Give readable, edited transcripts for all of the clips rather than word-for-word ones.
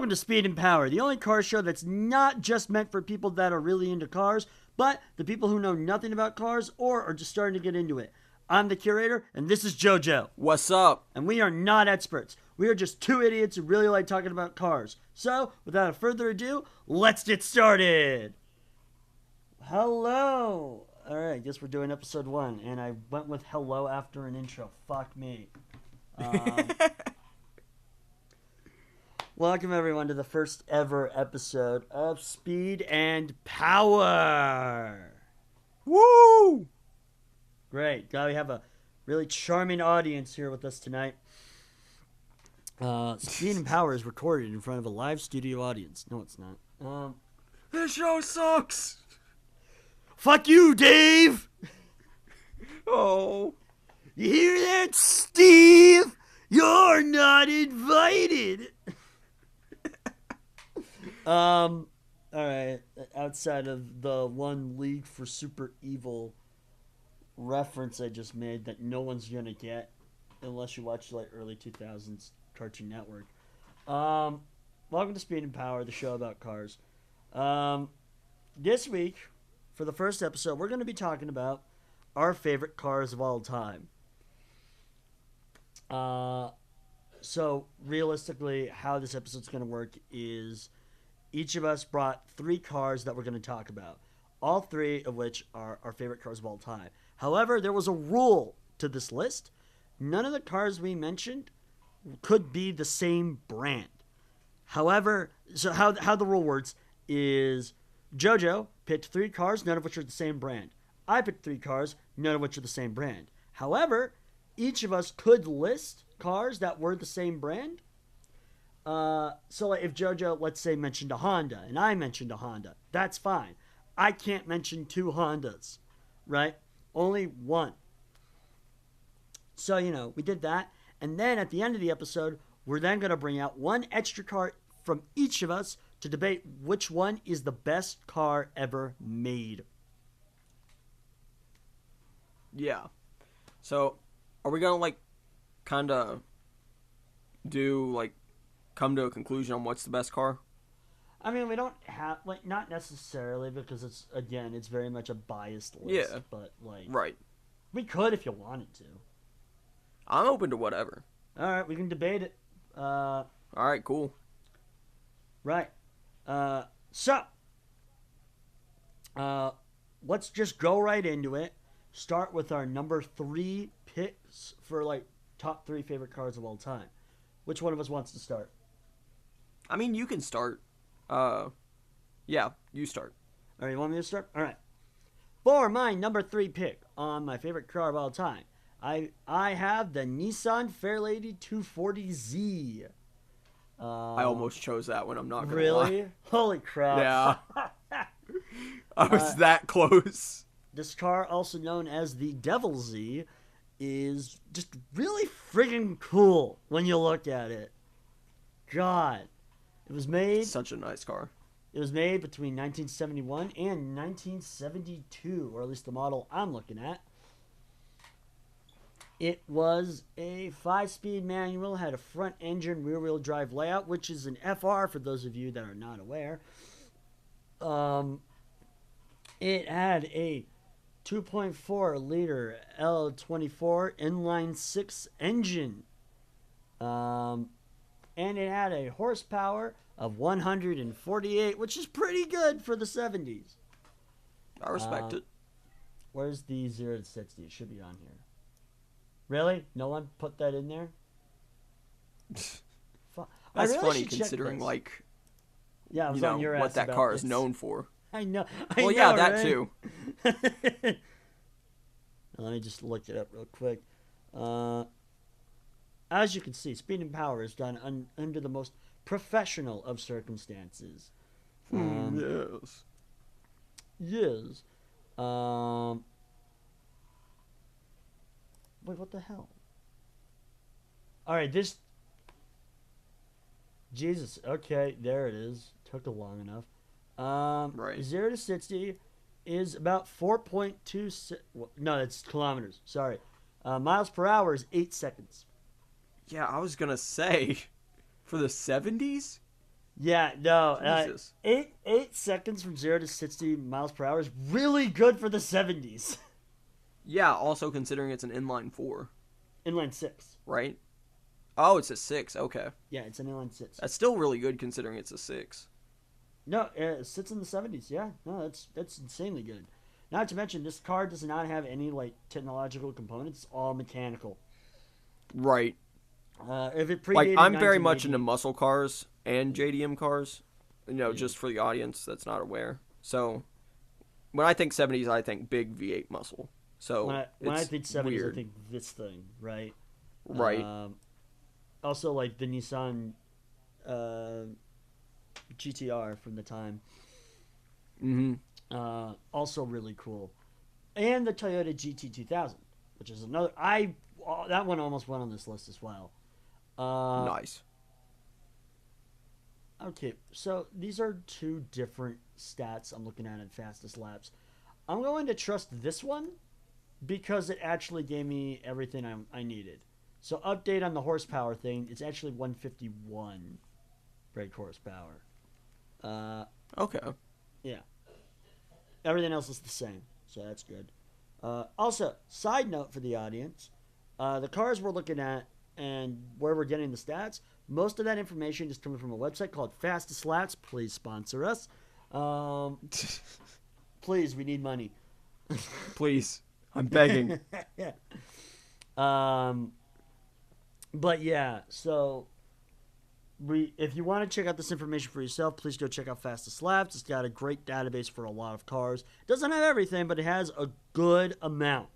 Welcome to Speed and Power, the only car show that's not just meant for people that are really into cars, but the people who know nothing about cars or are just starting to get into it. I'm the Curator, and this is JoJo. What's up? And we are not experts. We are just two idiots who really like talking about cars. So, without further ado, let's get started. Hello. All right, I guess we're doing episode 1, and I went with hello after an intro. Fuck me. Welcome, everyone, to the first ever episode of Speed and Power. Woo! Great. Glad we have a really charming audience here with us tonight. Speed and Power is recorded in front of a live studio audience. No, it's not. This show sucks! Fuck you, Dave! Oh. You hear that, Steve? You're not invited! Alright, outside of the one League for Super Evil reference I just made that no one's gonna get unless you watch like early 2000s Cartoon Network. Welcome to Speed and Power, the show about cars. This week, for the first episode, we're going to be talking about our favorite cars of all time. So, realistically, how this episode's going to work is each of us brought 3 cars that we're going to talk about. All 3 of which are our favorite cars of all time. However, there was a rule to this list. None of the cars we mentioned could be the same brand. However, so how the rule works is JoJo picked 3 cars, none of which are the same brand. I picked 3 cars, none of which are the same brand. However, each of us could list cars that were the same brand. So like if JoJo, let's say, mentioned a Honda, and I mentioned a Honda, that's fine. I can't mention 2 Hondas, right? Only one. So, we did that. And then at the end of the episode, we're then going to bring out one extra car from each of us to debate which one is the best car ever made. Yeah. So, are we gonna kind of come to a conclusion on what's the best car? I mean, we don't have, not necessarily, because it's very much a biased list. Yeah. But, right. We could if you wanted to. I'm open to whatever. All right, we can debate it. All right, cool. Right. So, let's just go right into it. Start with our number 3 picks for, top 3 favorite cars of all time. Which one of us wants to start? I mean, you can start. Yeah, you start. All right, you want me to start? All right. For my number 3 pick on my favorite car of all time, I have the Nissan Fairlady 240Z. I almost chose that one, I'm not gonna really? lie. Holy crap. Yeah. I was that close. This car, also known as the Devil Z, is just really friggin' cool when you look at it. God. It was made... Such a nice car. It was made between 1971 and 1972, or at least the model I'm looking at. It was a 5-speed manual, had a front-engine rear-wheel drive layout, which is an FR for those of you that are not aware. It had a 2.4-liter L24 inline-6 engine. And it had a horsepower of 148, which is pretty good for the 70s. I respect it. Where's the 0 to 60? It should be on here. Really? No one put that in there? That's really funny considering, yeah, it was on your ass what that car is known for. I know. Well, yeah, right? that too. Let me just look it up real quick. As you can see, Speed and Power is done under the most professional of circumstances. Yes. Yes. Wait, what the hell? Alright, this... Jesus, okay, there it is. Took long enough. Right. 0 to 60 is about 4.26... No, that's kilometers. Sorry. Miles per hour is 8 seconds. Yeah, I was going to say, for the 70s? Yeah, no. Jesus. 8 seconds from 0 to 60 miles per hour is really good for the 70s. Yeah, also considering it's an inline 4, Inline six. right? Oh, it's a 6. Okay. Yeah, it's an inline six. That's still really good considering it's a 6. No, it sits in the 70s. Yeah, no, that's insanely good. Not to mention, this car does not have any like technological components. It's all mechanical. Right. If it Like, predated I'm very much 1980, into muscle cars and JDM cars, yeah. just for the audience that's not aware. So, when I think 70s, I think big V8 muscle. So, when I it's think 70s, weird. I think this thing, right? Right. Also, like the Nissan GTR from the time. Mm-hmm. Also really cool, and the Toyota GT2000, which is another. That one almost went on this list as well. Nice. Okay, so these are two different stats I'm looking at in fastest laps. I'm going to trust this one because it actually gave me everything I needed. So update on the horsepower thing. It's actually 151 brake horsepower. Okay. Yeah. Everything else is the same, so that's good. Also, side note for the audience, the cars we're looking at and where we're getting the stats, most of that information is coming from a website called Fastest Laps. Please sponsor us. Please, we need money. Please. I'm begging. Yeah. But yeah, so if you want to check out this information for yourself, please go check out Fastest Laps. It's got a great database for a lot of cars. It doesn't have everything, but it has a good amount,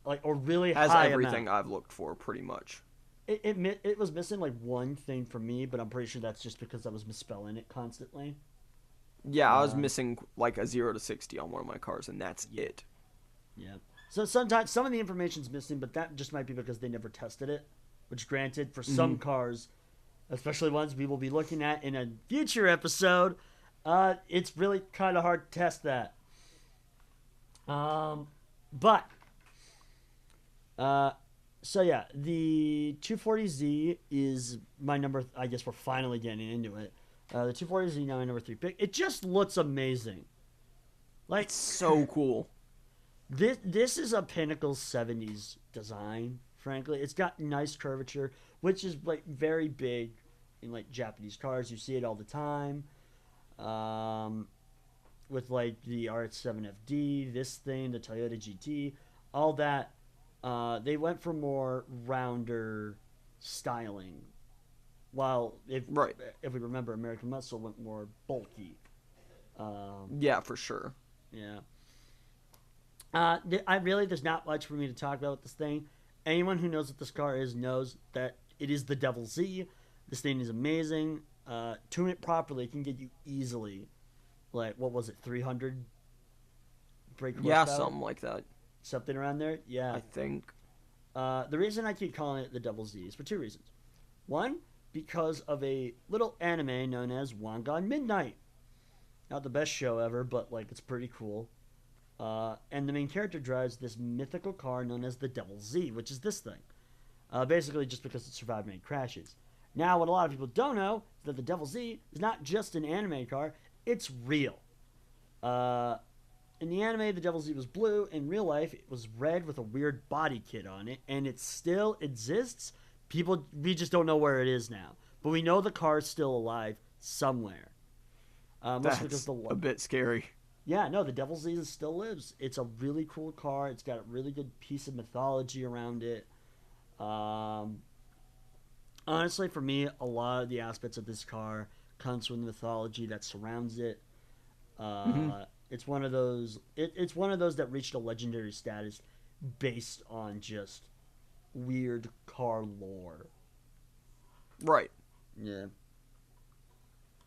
like a really Has high everything amount. I've looked for, pretty much. It was missing like one thing for me, but I'm pretty sure that's just because I was misspelling it constantly. Yeah, I was missing like a 0 to 60 on one of my cars, and that's Yeah. it. Yeah. So sometimes some of the information's missing, but that just might be because they never tested it. Which, granted, for some cars, especially ones we will be looking at in a future episode, it's really kind of hard to test that. But so yeah, the 240Z is my number. I guess we're finally getting into it. The 240Z now my number 3 pick. It just looks amazing. Like, It's so cool. This is a pinnacle 70s design. Frankly, it's got nice curvature, which is like very big in like Japanese cars. You see it all the time. With like the RX-7FD, this thing, the Toyota GT, all that. They went for more rounder styling, while if we remember, American Muscle went more bulky. Yeah, for sure. Yeah. There's not much for me to talk about with this thing. Anyone who knows what this car is knows that it is the Devil Z. This thing is amazing. Tune it properly, it can get you easily, like, what was it, 300 brake horsepower? Yeah, something like that. Something around there? Yeah. I think. The reason I keep calling it the Devil Z is for two reasons. One, because of a little anime known as Wangan Midnight. Not the best show ever, but, like, it's pretty cool. And the main character drives this mythical car known as the Devil Z, which is this thing. Basically just because it survived many crashes. Now, what a lot of people don't know is that the Devil Z is not just an anime car, it's real. In the anime, the Devil Z was blue. In real life, it was red with a weird body kit on it, and it still exists. We just don't know where it is now. But we know the car is still alive somewhere. That's a bit scary. Yeah, no, the Devil Z still lives. It's a really cool car. It's got a really good piece of mythology around it. Honestly, for me, a lot of the aspects of this car comes from the mythology that surrounds it. It's one of those. It's one of those that reached a legendary status based on just weird car lore. Right. Yeah.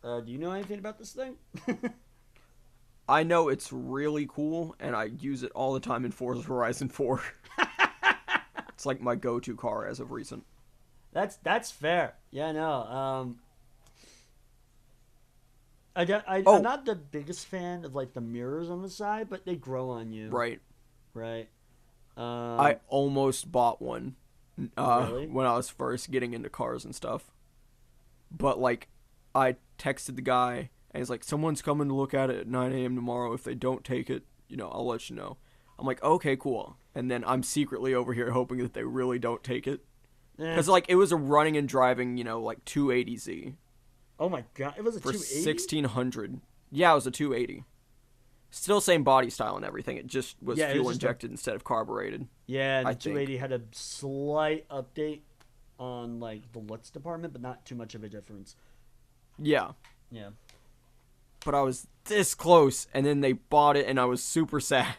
Do you know anything about this thing? I know it's really cool, and I use it all the time in Forza Horizon 4. It's like my go-to car as of recent. That's fair. Yeah, no. I'm not the biggest fan of like the mirrors on the side, but they grow on you. Right. Right. I almost bought one Really? when I was first getting into cars and stuff. But, like, I texted the guy, and he's like, someone's coming to look at it at 9 a.m. tomorrow. If they don't take it, I'll let you know. I'm like, okay, cool. And then I'm secretly over here hoping that they really don't take it. Because, like, it was a running and driving, like, 280Z. Oh, my God. It was a for 280? $1,600. Yeah, it was a 280. Still same body style and everything. It just was fuel injected instead of carbureted. Yeah, the 280 had a slight update on, like, the looks department, but not too much of a difference. Yeah. Yeah. But I was this close, and then they bought it, and I was super sad.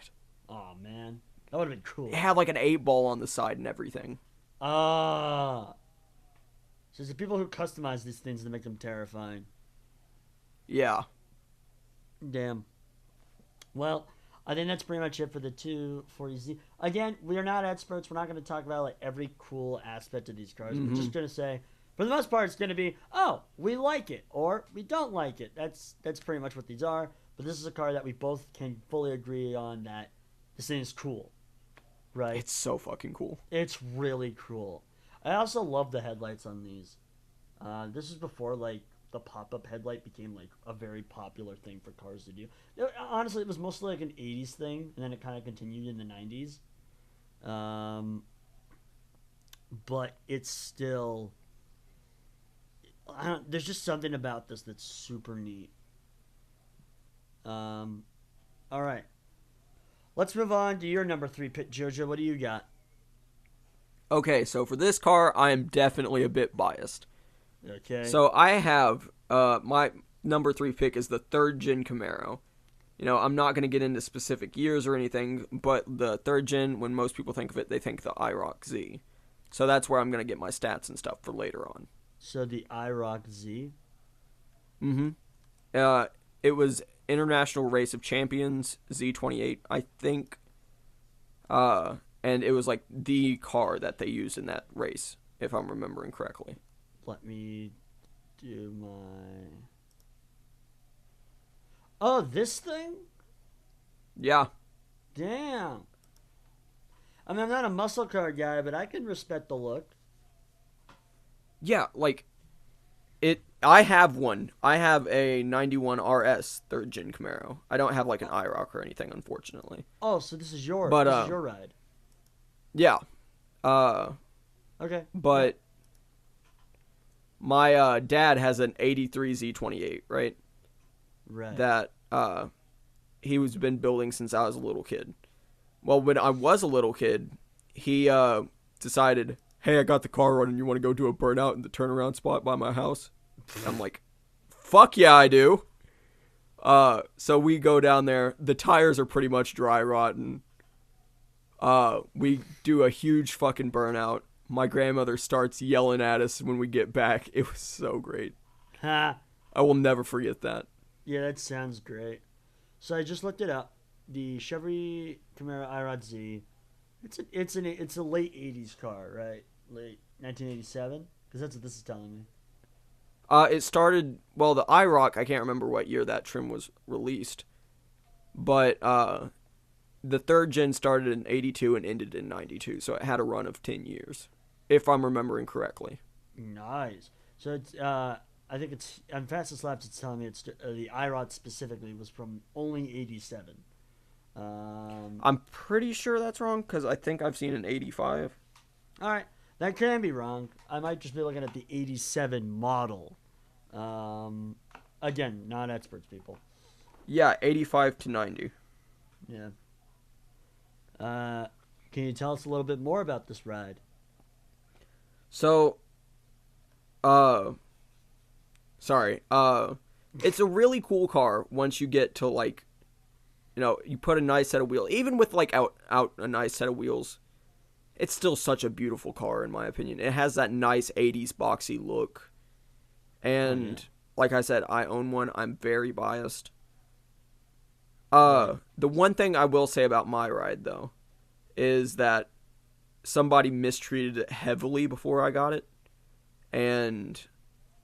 Oh, man. That would have been cool. It had, like, an 8-ball on the side and everything. Ah. So it's the people who customize these things to make them terrifying. Yeah. Damn. Well, I think that's pretty much it for the 240Z. Again, we are not experts. We're not going to talk about like every cool aspect of these cars. We're just going to say, for the most part, it's going to be, oh, we like it or we don't like it. That's pretty much what these are. But this is a car that we both can fully agree on that this thing is cool, right? It's so fucking cool. It's really cool. I also love the headlights on these. This is before like the pop-up headlight became like a very popular thing for cars to do. Honestly, it was mostly like an 80s thing, and then it kind of continued in the 90s. But it's still... there's just something about this that's super neat. All right. Let's move on to your number 3 pick, Jojo. What do you got? Okay, so for this car, I am definitely a bit biased. Okay. So I have, my number 3 pick is the 3rd gen Camaro. I'm not going to get into specific years or anything, but the 3rd gen, when most people think of it, they think the IROC Z. So that's where I'm going to get my stats and stuff for later on. So the IROC Z? Mm-hmm. It was International Race of Champions Z28, I think. And it was like the car that they used in that race, if I'm remembering correctly. Let me do my... Oh, this thing? Yeah. Damn. I mean, I'm not a muscle car guy, but I can respect the look. Yeah, like, I have one. I have a 91 RS 3rd gen Camaro. I don't have like an IROC or anything, unfortunately. Oh, so this is your ride. Yeah. Okay. But my dad has an 83 Z28, right? Right. That he was been building since I was a little kid. Well, when I was a little kid, he decided, hey, I got the car running. You want to go do a burnout in the turnaround spot by my house? I'm like, fuck yeah, I do. So we go down there. The tires are pretty much dry rotten. We do a huge fucking burnout. My grandmother starts yelling at us when we get back. It was so great. Ha. I will never forget that. Yeah, that sounds great. So I just looked it up. The Chevy Camaro IROC Z. It's a late 80s car, right? Late 1987? Because that's what this is telling me. It started, well, the IROC, I can't remember what year that trim was released. But the 3rd gen started in 82 and ended in 92. So it had a run of 10 years, if I'm remembering correctly. Nice. So it's, I think it's, on Fastest Laps, it's telling me it's the IROC specifically was from only 87. I'm pretty sure that's wrong because I think I've seen an 85. All right, that can be wrong. I might just be looking at the 87 model. Again, not experts, people. Yeah, 85 to 90. Yeah. Can you tell us a little bit more about this ride? So, sorry. It's a really cool car once you get to like, you put a nice set of wheels. Even with like out a nice set of wheels, it's still such a beautiful car in my opinion. It has that nice 80s boxy look. And like I said, I own one. I'm very biased. The one thing I will say about my ride though is that somebody mistreated it heavily before I got it. And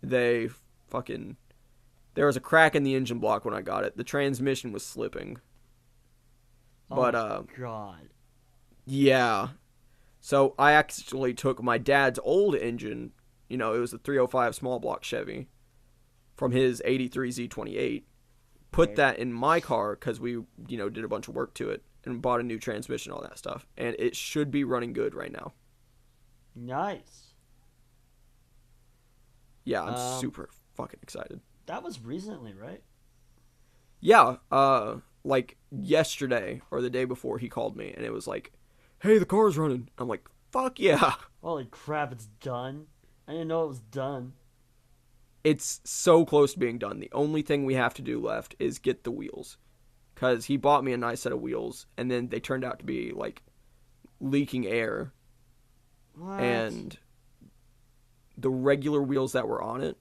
there was a crack in the engine block when I got it. The transmission was slipping. But, God. Yeah. So I actually took my dad's old engine, it was a 305 small block Chevy, from his 83 Z28, put Right. that in my car because we, did a bunch of work to it and bought a new transmission, all that stuff. And it should be running good right now. Nice. Yeah, I'm Um, super fucking excited. that was recently, right? Yeah, like yesterday or the day before he called me and it was like, hey, the car's running. I'm like, fuck yeah. Holy crap, it's done. I didn't know it was done. It's so close to being done. The only thing we have to do left is get the wheels. Because he bought me a nice set of wheels and then they turned out to be like leaking air. What? And the regular wheels that were on it,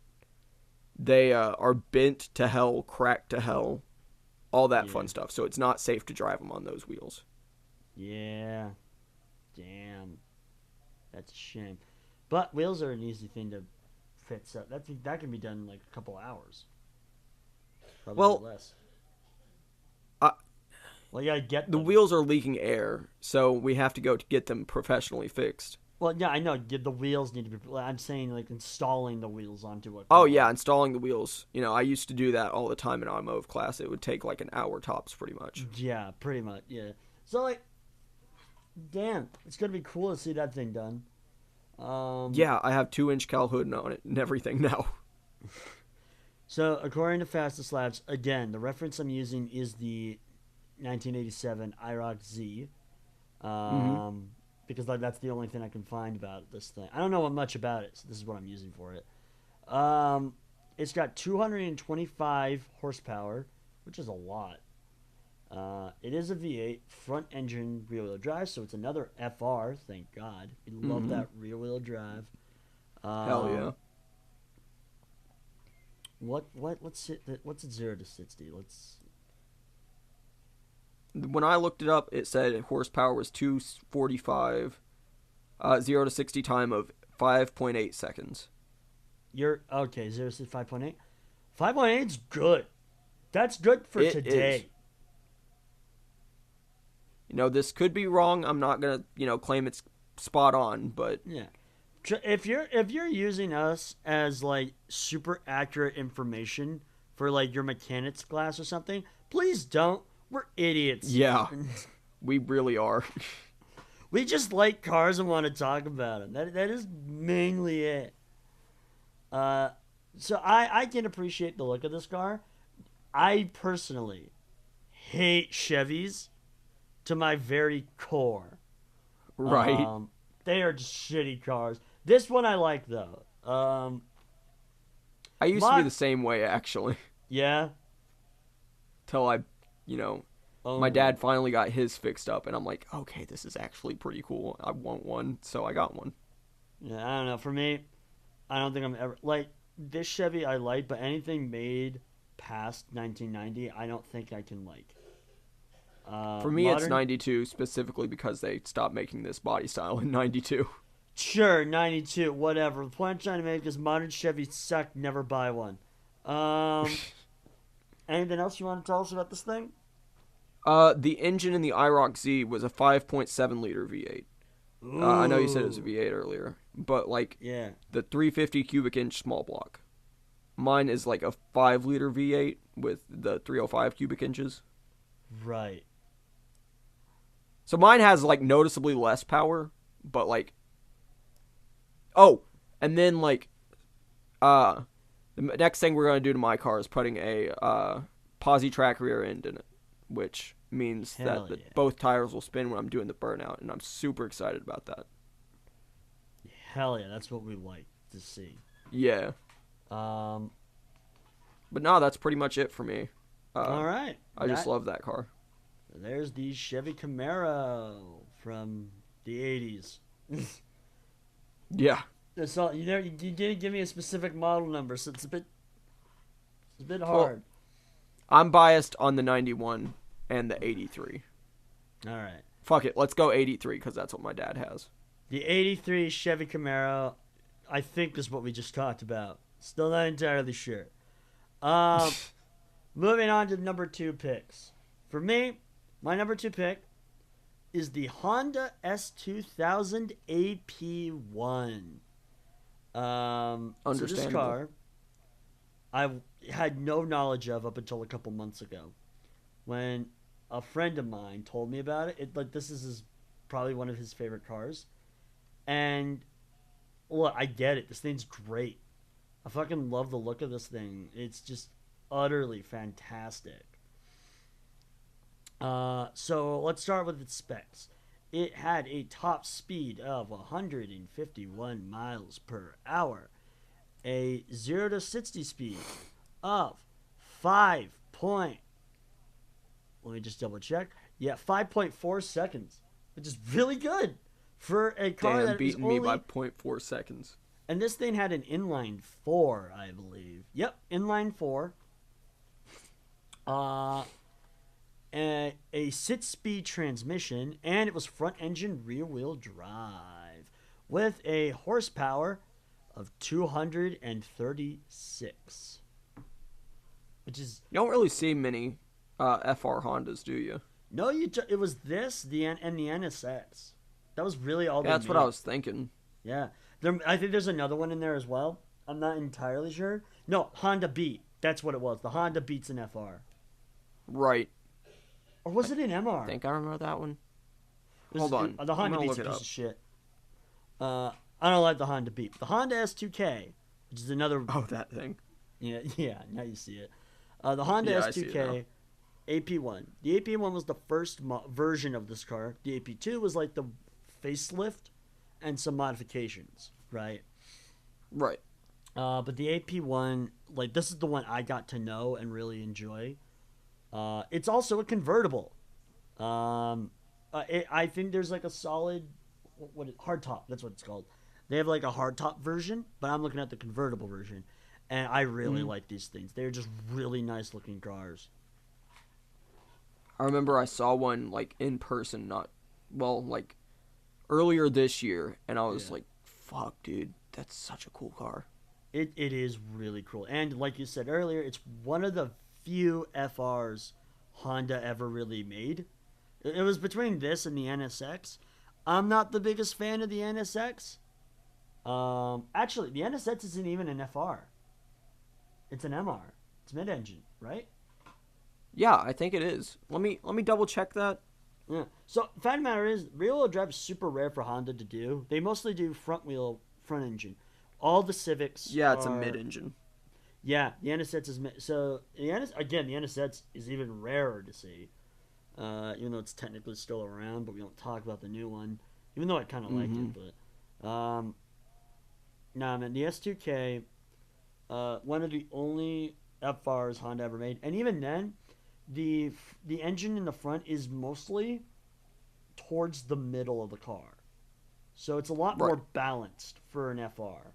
they are bent to hell, cracked to hell, all that Yeah. fun stuff. So it's not safe to drive them on those wheels. Yeah. Damn. That's a shame. But wheels are an easy thing to fix up. That can be done in like a couple hours. Probably Well, less. I- Well, you gotta get The them. wheels are leaking air, so we have to go to get them professionally fixed. Well, yeah, I know. The wheels need to be. I'm saying like installing the wheels onto a car. Oh yeah, installing the wheels. I used to do that all the time in automotive class. It would take like an hour tops, pretty much. Yeah, pretty much. Yeah. So like, damn, it's gonna be cool to see that thing done. Yeah, I have 2-inch cal hood on it and everything now. So according to Fastest Labs, again, the reference I'm using is the 1987 IROC Z. Because like that's the only thing I can find about this thing. I don't know much about it, so this is what I'm using for it. It's got 225 horsepower, which is a lot. It is a V8 front engine rear wheel drive, so it's another FR. Thank God, we love that rear wheel drive. Hell yeah. What's it 0 to 60? When I looked it up, it said horsepower was 245, 0 to 60 time of 5.8 seconds. You're okay. 0 to 5.8. 5.8 is good. That's good for It today. is. This could be wrong. I'm not gonna, claim it's spot on, but Yeah. If you're using us as like super accurate information for like your mechanics class or something, please don't. We're idiots. yeah, we really are. We just like cars and want to talk about them. That is mainly it. So I can appreciate the look of this car. I personally hate Chevys to my very core. Right. They are just shitty cars. This one I like though. I used to be the same way, actually. Yeah. Till I, my dad finally got his fixed up, and I'm like, okay, this is actually pretty cool. I want one, so I got one. Yeah, I don't know. For me, I don't think I'm ever like this Chevy. I like, but anything made past 1990, I don't think I can like. For me, it's 92, specifically because they stopped making this body style in 92. Sure, 92, whatever. The point I'm trying to make is modern Chevys suck. Never buy one. Anything else you want to tell us about this thing? The engine in the IROC Z was a 5.7 liter V8. I know you said it was a V8 earlier, but like Yeah. the 350 cubic inch small block. Mine is like a 5 liter V8 with the 305 cubic inches. Right. So mine has like noticeably less power, but like, oh, and then like, the next thing we're gonna do to my car is putting a Posi-Track rear end in it, which means Hell that yeah. both tires will spin when I'm doing the burnout, and I'm super excited about that. Hell yeah, that's what we like to see. Yeah, Um. but no, that's pretty much it for me. All right. I just love that car. There's the Chevy Camaro from the 80s. Yeah, That's all. You didn't give me a specific model number, so it's a bit Well, hard. I'm biased on the 91 and the 83. All right. Fuck it, let's go 83 because that's what my dad has. The 83 Chevy Camaro, I think is what we just talked about. Still not entirely sure. Moving on to number 2 picks. For me, my number 2 pick is the Honda S2000 AP1. So this Understandable. car, I had no knowledge of up until a couple months ago, when a friend of mine told me about it. Like this is probably one of his favorite cars, and look, I get it. This thing's great. I fucking love the look of this thing. It's just utterly fantastic. So let's start with its specs. It had a top speed of 151 miles per hour, a 0 to 60 speed of 5 point. Let me just double check. Yeah, 5.4 seconds, which is really good for a car Damn, that is beating only. me by .4 seconds. And this thing had an inline four, I believe. Yep, inline four. Uh, a 6-speed transmission, and it was front engine rear wheel drive with a horsepower of 236, which is You don't really see many FR Hondas, do you? no. It was this and the NSX. That was really all. Yeah, that's what I was thinking. Yeah, I think there's another one in there as well. I'm not entirely sure. No, Honda Beat. That's what it was. The Honda Beat's an FR. Right. Or was it an MR? I think I remember that one. It was, Hold on. The Honda I'm gonna Beat's a look it piece up. of shit. I don't like the Honda Beat. The Honda S2K, which is another. Oh, that thing. Yeah, yeah. Now you see it. The Honda Yeah, I see it S2K, AP1. The AP1 was the first version of this car. The AP2 was like the facelift and some modifications, right? Right. But the AP1, like this is the one I got to know and really enjoy. It's also a convertible. I think there's like a solid, hardtop. That's what it's called. They have like a hardtop version, but I'm looking at the convertible version, and I really like these things. They're just really nice looking cars. I remember I saw one like in person, like earlier this year, and I was like, "Fuck, dude, that's such a cool car." It is really cool, and like you said earlier, it's one of the few FRs Honda ever really made. It was between this and the NSX. I'm not the biggest fan of the NSX. Actually, the NSX isn't even an FR. It's an MR. It's mid-engine, right? Yeah, I think it is. Let me double check that. Yeah. So, fact of the matter is, rear-wheel drive is super rare for Honda to do. They mostly do front engine. All the Civics. Yeah, it's a mid-engine. Yeah, the NSX is so. The NSX is even rarer to see. Even though it's technically still around, but we don't talk about the new one. Even though I kind of like it, but nah, man, the S2K, one of the only FRs Honda ever made, and even then, the engine in the front is mostly towards the middle of the car, so it's a lot more balanced for an FR.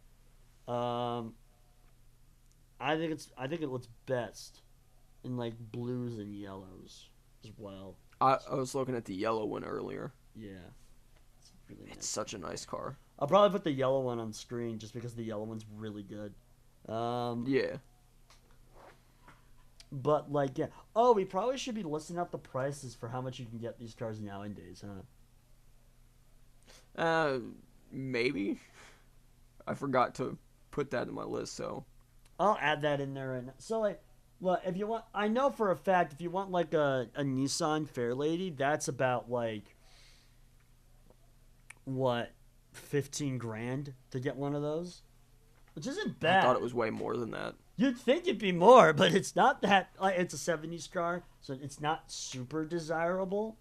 I think it looks best in like blues and yellows as well. I was looking at the yellow one earlier. Yeah, it's really nice. It's such a nice car. I'll probably put the yellow one on screen just because the yellow one's really good. Yeah. But like, yeah. Oh, we probably should be listing out the prices for how much you can get these cars nowadays, huh? Maybe. I forgot to put that in my list, so I'll add that in there right now. So like, look, if you want, I know for a fact if you want like a Nissan Fairlady, that's about like what, 15 grand to get one of those, which isn't bad. I thought it was way more than that. You'd think it'd be more, but it's not that. Like, it's a 70s car, so it's not super desirable.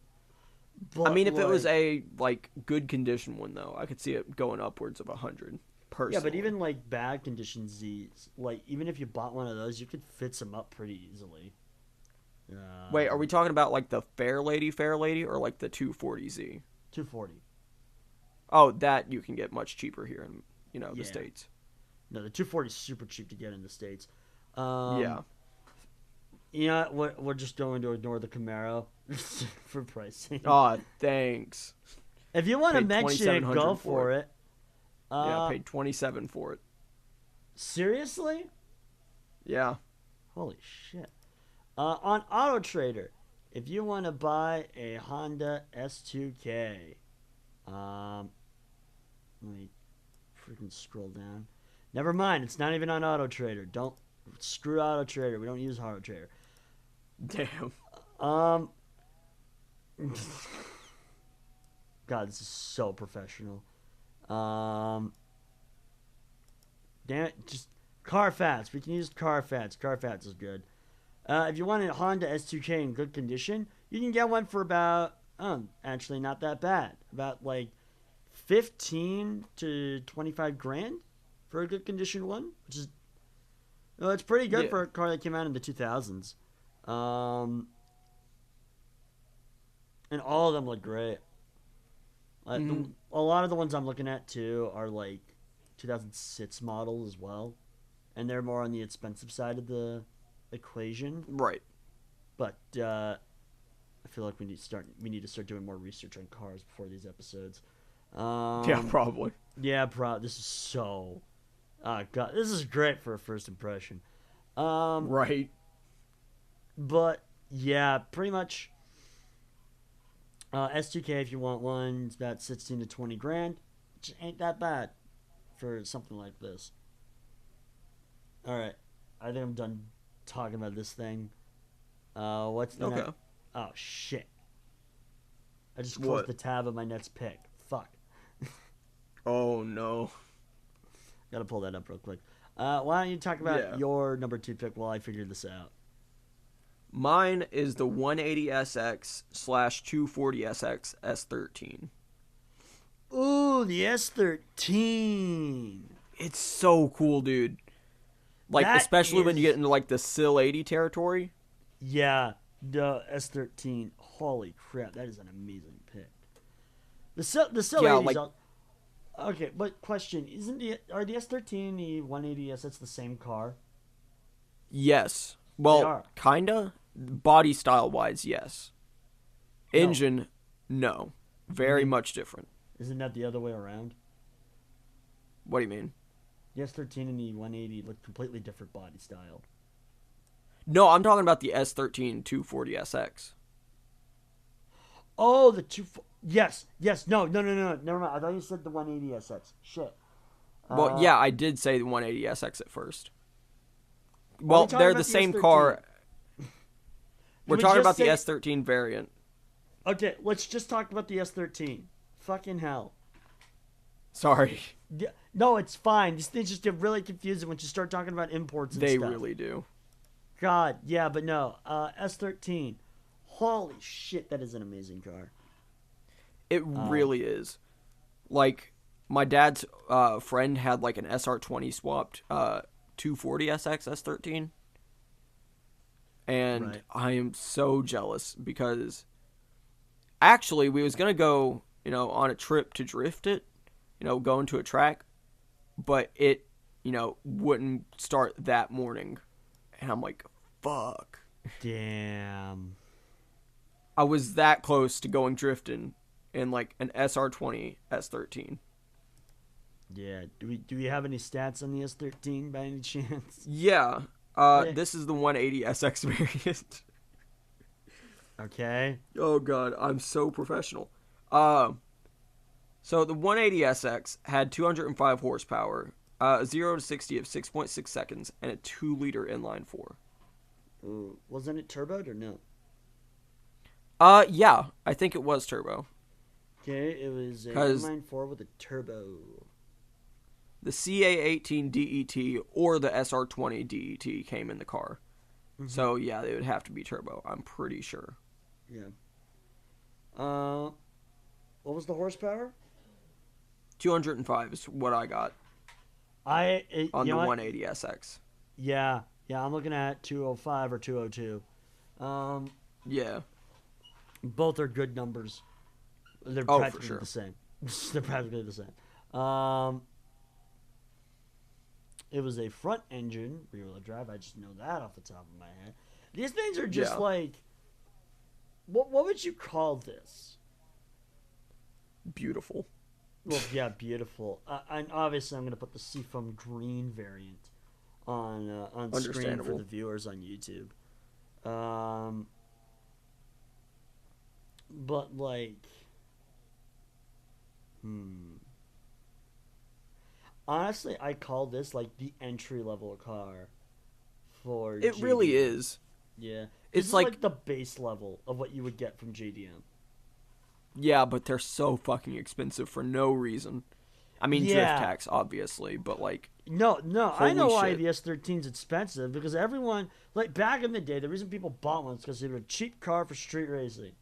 But I mean, if it was a like good condition one though, I could see it going upwards of 100. Personally. Yeah, but even like bad condition Z's, like even if you bought one of those, you could fit some up pretty easily. Wait, are we talking about like the Fairlady, or like the 240Z? 240. Oh, that you can get much cheaper here in the States. No, the 240 is super cheap to get in the States. Yeah. You know, we're just going to ignore the Camaro for pricing. Aw, thanks. If you want to mention it, go for it. Yeah, I paid $27 for it. Seriously? Yeah. Holy shit. On Auto Trader, if you want to buy a Honda S2K, let me freaking scroll down. Never mind, it's not even on Auto Trader. Don't Screw Auto Trader. We don't use Auto Trader. Damn. Um, God, this is so professional. Um, damn it, just Carfax. We can use Carfax. Carfax is good. If you want a Honda S2K in good condition, you can get one for about, actually not that bad. About like 15 to 25 grand for a good condition one, which is, well, it's pretty good Yeah. for a car that came out in the 2000s. Um, and all of them look great. Mhm. A lot of the ones I'm looking at too are like 2006 models as well, and they're more on the expensive side of the equation. Right. But I feel like we need to start doing more research on cars before these episodes. Yeah, Um, probably. yeah, this is so. God, this is great for a first impression. Um, Right. but yeah, pretty much. S2K if you want one, it's about 16 to 20 grand, which ain't that bad for something like this. All right, I think I'm done talking about this thing. What's the next? Okay. Oh shit! I just closed What? the tab of my next pick. Fuck. Oh no. Gotta pull that up real quick. Why don't you talk about Yeah. your number two pick while I figure this out? Mine is the 180SX slash 240SX S13. Ooh, the S13. It's so cool, dude. Like, That especially when you get is, into like the SIL 80 territory. yeah, the S13. Holy crap, that is an amazing pick. The Cell Yeah, 80s. like Okay, but question: are the S13 and the 180S? That's the same car. yes. They Well, are. kinda. Body style wise, yes. No, Engine, no. you Very mean much different. isn't that the other way around? What do you mean? The S13 and the 180 look completely different body style. No, I'm talking about the S13 240SX. Oh, the two. Yes, yes. No, no, no, no. Never mind. I thought you said the 180SX. Shit. Well, Uh, yeah, I did say the 180SX at first. are we Well, talking they're the about the same S13? car. Did We're we talking just about the say? S13 variant. Okay, let's just talk about the S13. Fucking hell. Sorry. Yeah, no, it's fine. These things just get really confusing once you start talking about imports and They stuff. really do. God, yeah, but no. S13. Holy shit, that is an amazing car. It Um, really is. Like, my dad's friend had like an SR20 swapped 240SX S13. And right. I am so jealous because actually we was going to go, on a trip to drift it, go into a track, but it, wouldn't start that morning. And I'm like, fuck. Damn. I was that close to going drifting in like an SR20 S13. Yeah. Do we have any stats on the S13 by any chance? Yeah. Okay. This is the 180 SX variant. Okay. Oh god, I'm so professional. Uh, so the 180 SX had 205 horsepower, 0 to 60 of 6.6 seconds, and a 2-liter inline 4. Ooh, wasn't it turboed or no? Yeah, I think it was turbo. Okay, it was a Because inline four with a turbo. the CA18 DET or the SR20 DET came in the car. Mm-hmm. So yeah, they would have to be turbo, I'm pretty sure. Yeah. Uh, what was the horsepower? 205 is what I got on You the know what? 180 SX. Yeah, yeah. I'm looking at 205 or 202. Um, Yeah. both are good numbers. They're Oh, for practically sure. the same. They're practically the same. It was a front engine rear-wheel drive. I just know that off the top of my head. These things are just Yeah. like, what would you call this? Beautiful. Well, yeah, beautiful. And obviously, I'm going to put the Seafoam Green variant on screen for the Understandable. viewers on YouTube. But like, honestly, I call this like the entry level car for It JDM. really is. Yeah. This It's is like, the base level of what you would get from JDM. yeah, but they're so fucking expensive for no reason. I mean, drift Yeah. tax, obviously, but like, No, I know holy why shit. the S13 is expensive because everyone, like back in the day, the reason people bought one is because they were a cheap car for street racing.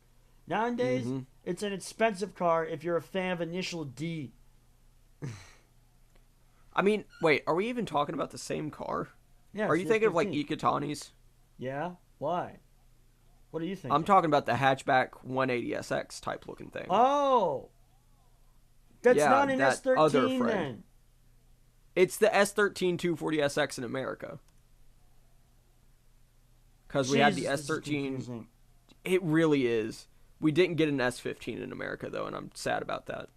Nowadays, Mhm. it's an expensive car if you're a fan of Initial D. I mean, wait, are we even talking about the same car? Yeah, Are it's you the thinking of like S13. Ikatanis? Yeah? Why? What are you I'm thinking? talking about the hatchback 180SX type looking thing. Oh! That's Yeah, not an that other S13 friend. then. It's the S13 240SX in America. Because we had the Jesus, this is S13. confusing. It really is. We didn't get an S15 in America, though, and I'm sad about that.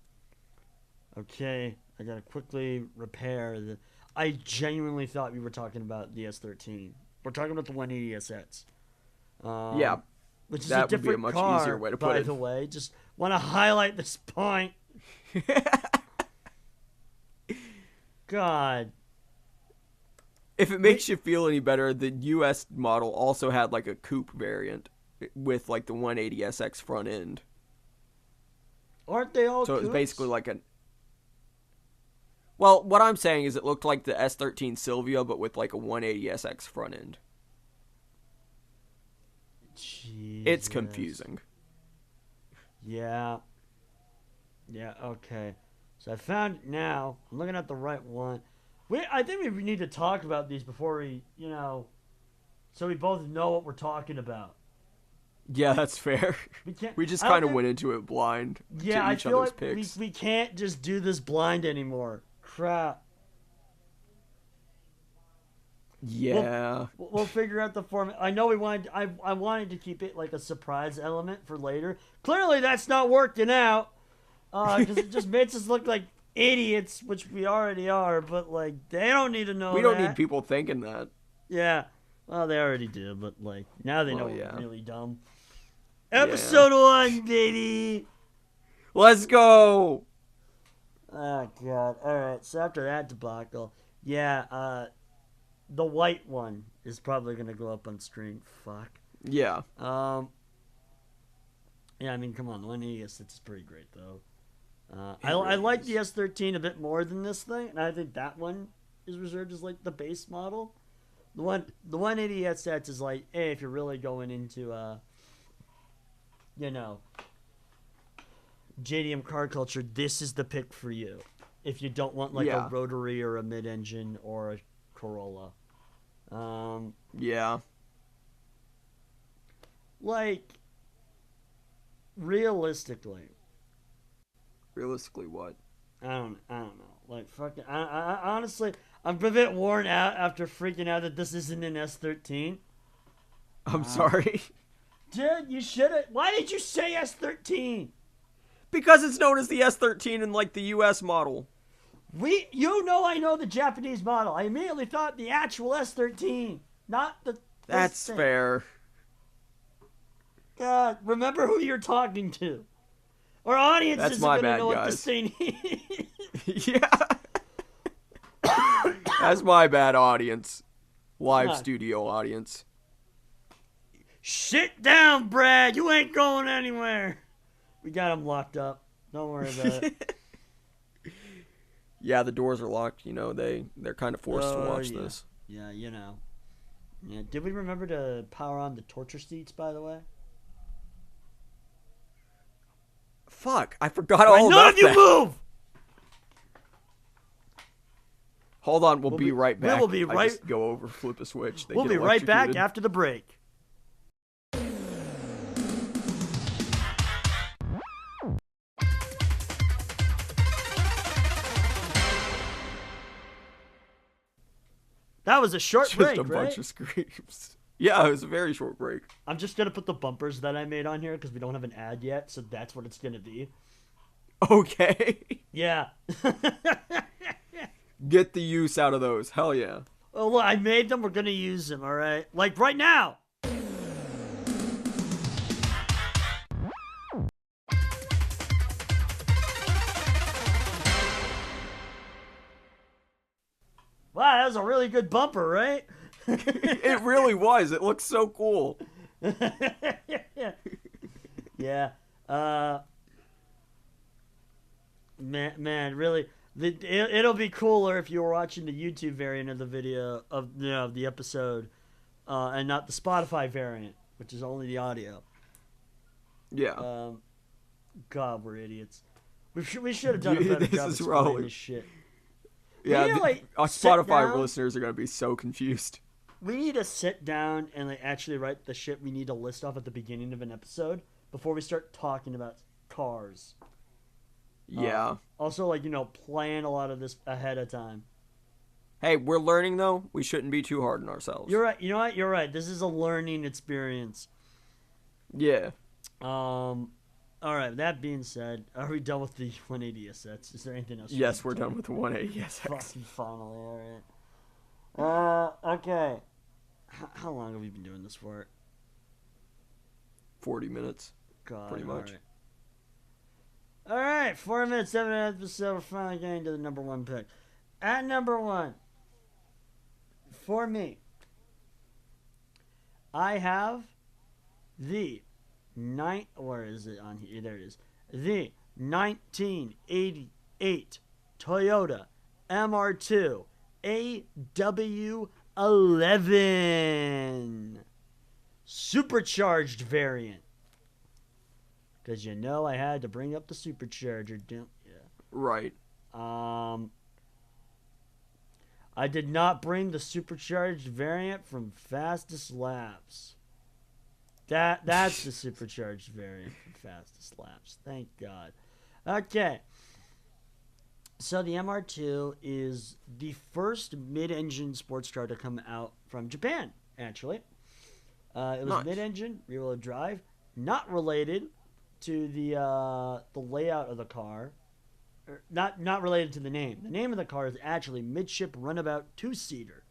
Okay, I gotta quickly repair the. I genuinely thought we were talking about the S13. We're talking about the 180SX. Yeah, Which is that a would be a different much car, easier way to put by it. the way. Just want to highlight this point. God. If it makes you feel any better, the US model also had like a coupe variant with like the 180SX front end. Aren't they all So it was coupes? basically like a. Well, what I'm saying is it looked like the S13 Sylvia, but with like a 180SX front end. It's Jesus. confusing. Yeah. Yeah, okay. So I found it now. I'm looking at the right one. I think we need to talk about these before we, so we both know what we're talking about. Yeah, that's fair. We can't. We just I don't kind of think- went into it blind Yeah, to I each feel other's like picks. we can't just do this blind anymore. Crap. Yeah. We'll figure out the format. I know we wanted. I wanted to keep it like a surprise element for later. Clearly, that's not working out. Because it just makes us look like idiots, which we already are. But like, they don't need to know. We don't that. need people thinking that. Yeah. Well, they already do, but like now they know Well, yeah. we're really dumb. Episode 1, baby. Let's go. Oh god. All right. So after that debacle, yeah. The white one is probably gonna go up on screen. Fuck. Yeah. Yeah, I mean, come on, the 180S, it's pretty great though. I really like is. the S13 a bit more than this thing, and I think that one is reserved as like the base model. The 180S is like, hey, if you're really going into JDM car culture, this is the pick for you. If you don't want like Yeah. a rotary or a mid-engine or a Corolla. Yeah. Like realistically, Realistically, what? I don't know. Like fucking, I honestly, I'm a bit worn out after freaking out that this isn't an S13. I'm sorry. Dude, you should have. Why did you say S13? Because it's known as the S13 in like the US model. I know the Japanese model. I immediately thought the actual S13, not the. That's thing. fair. God, remember who you're talking to. Our audience That's isn't my gonna bad, know what guys. this thing is. Yeah. That's my bad, audience. Live God. studio audience. Sit down, Brad. You ain't going anywhere. We got him locked up. Don't worry about it. Yeah, the doors are locked. You know, they're kind of forced to watch yeah. this. Yeah, Yeah. Did we remember to power on the torture seats, by the way? Fuck, I forgot all None about of you that. move! Hold on, we'll be right back. We will be I right. just go over, flip a switch. They We'll get be right back electrocuted. after the break. That was a short Just break, a right? bunch of screams. Yeah, it was a very short break. I'm just gonna put the bumpers that I made on here because we don't have an ad yet, so that's what it's gonna be. Okay. Yeah. Get the use out of those. Hell yeah. Oh, look, I made them. We're gonna use them. All right, like right now. Wow, that was a really good bumper, right? It really was. It looks so cool. Yeah. Man, really, it'll be cooler if you were watching the YouTube variant of the video of the episode, and not the Spotify variant, which is only the audio. Yeah. God, we're idiots. We should have done a better job explaining this shit. Yeah, need to, like, our sit Spotify down. listeners are gonna be so confused. We need to sit down and like actually write the shit we need to list off at the beginning of an episode before we start talking about cars. Yeah. Also, like, plan a lot of this ahead of time. Hey, we're learning though. We shouldn't be too hard on ourselves. You're right. You know what? You're right. This is a learning experience. Yeah. All right. That being said, are we done with the 180 sets? Is there anything else? Yes, we're done with the 180 Fucking finally. All right. Okay. How long have we been doing this for? 40 minutes. God. Pretty much. All right. 4 minutes, 7 episode. We're finally getting to the number one pick. At number one, for me, I have the where is it on here? There it is. The 1988 Toyota MR2 AW11 supercharged variant. Because I had to bring up the supercharger, didn't you? Right. I did not bring the supercharged variant from Fastest Laps. That's the supercharged variant from Fastest Laps. Thank God. Okay. So the MR2 is the first mid-engine sports car to come out from Japan, actually. It was Nice. mid-engine, rear-wheel drive, not related to the layout of the car. Not related to the name. The name of the car is actually Midship Runabout 2-seater.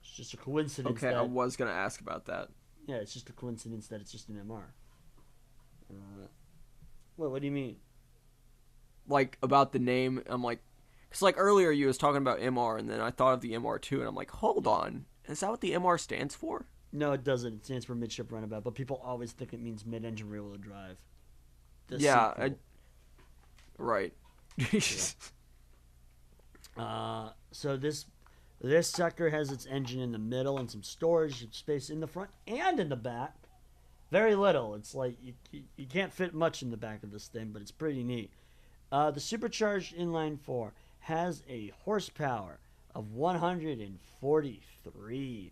It's just a coincidence. Okay, I was gonna ask about that. Yeah, it's just a coincidence that it's just an MR. What do you mean? Like, about the name, I'm like, because like earlier you was talking about MR, and then I thought of the MR2, and I'm like, hold on, is that what the MR stands for? No, it doesn't. It stands for Midship Runabout, but people always think it means mid-engine rear-wheel drive. Right. So this sucker has its engine in the middle and some storage space in the front and in the back. Very little. It's like you can't fit much in the back of this thing, but it's pretty neat. The supercharged inline 4 has a horsepower of 143.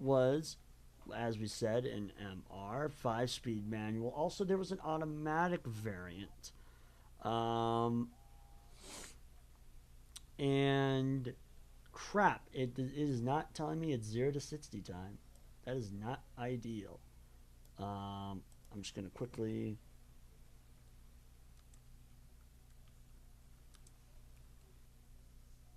Was, as we said, an MR 5-speed manual. Also, there was an automatic variant. And crap, it is not telling me it's 0 to 60 time. That is not ideal. I'm just gonna quickly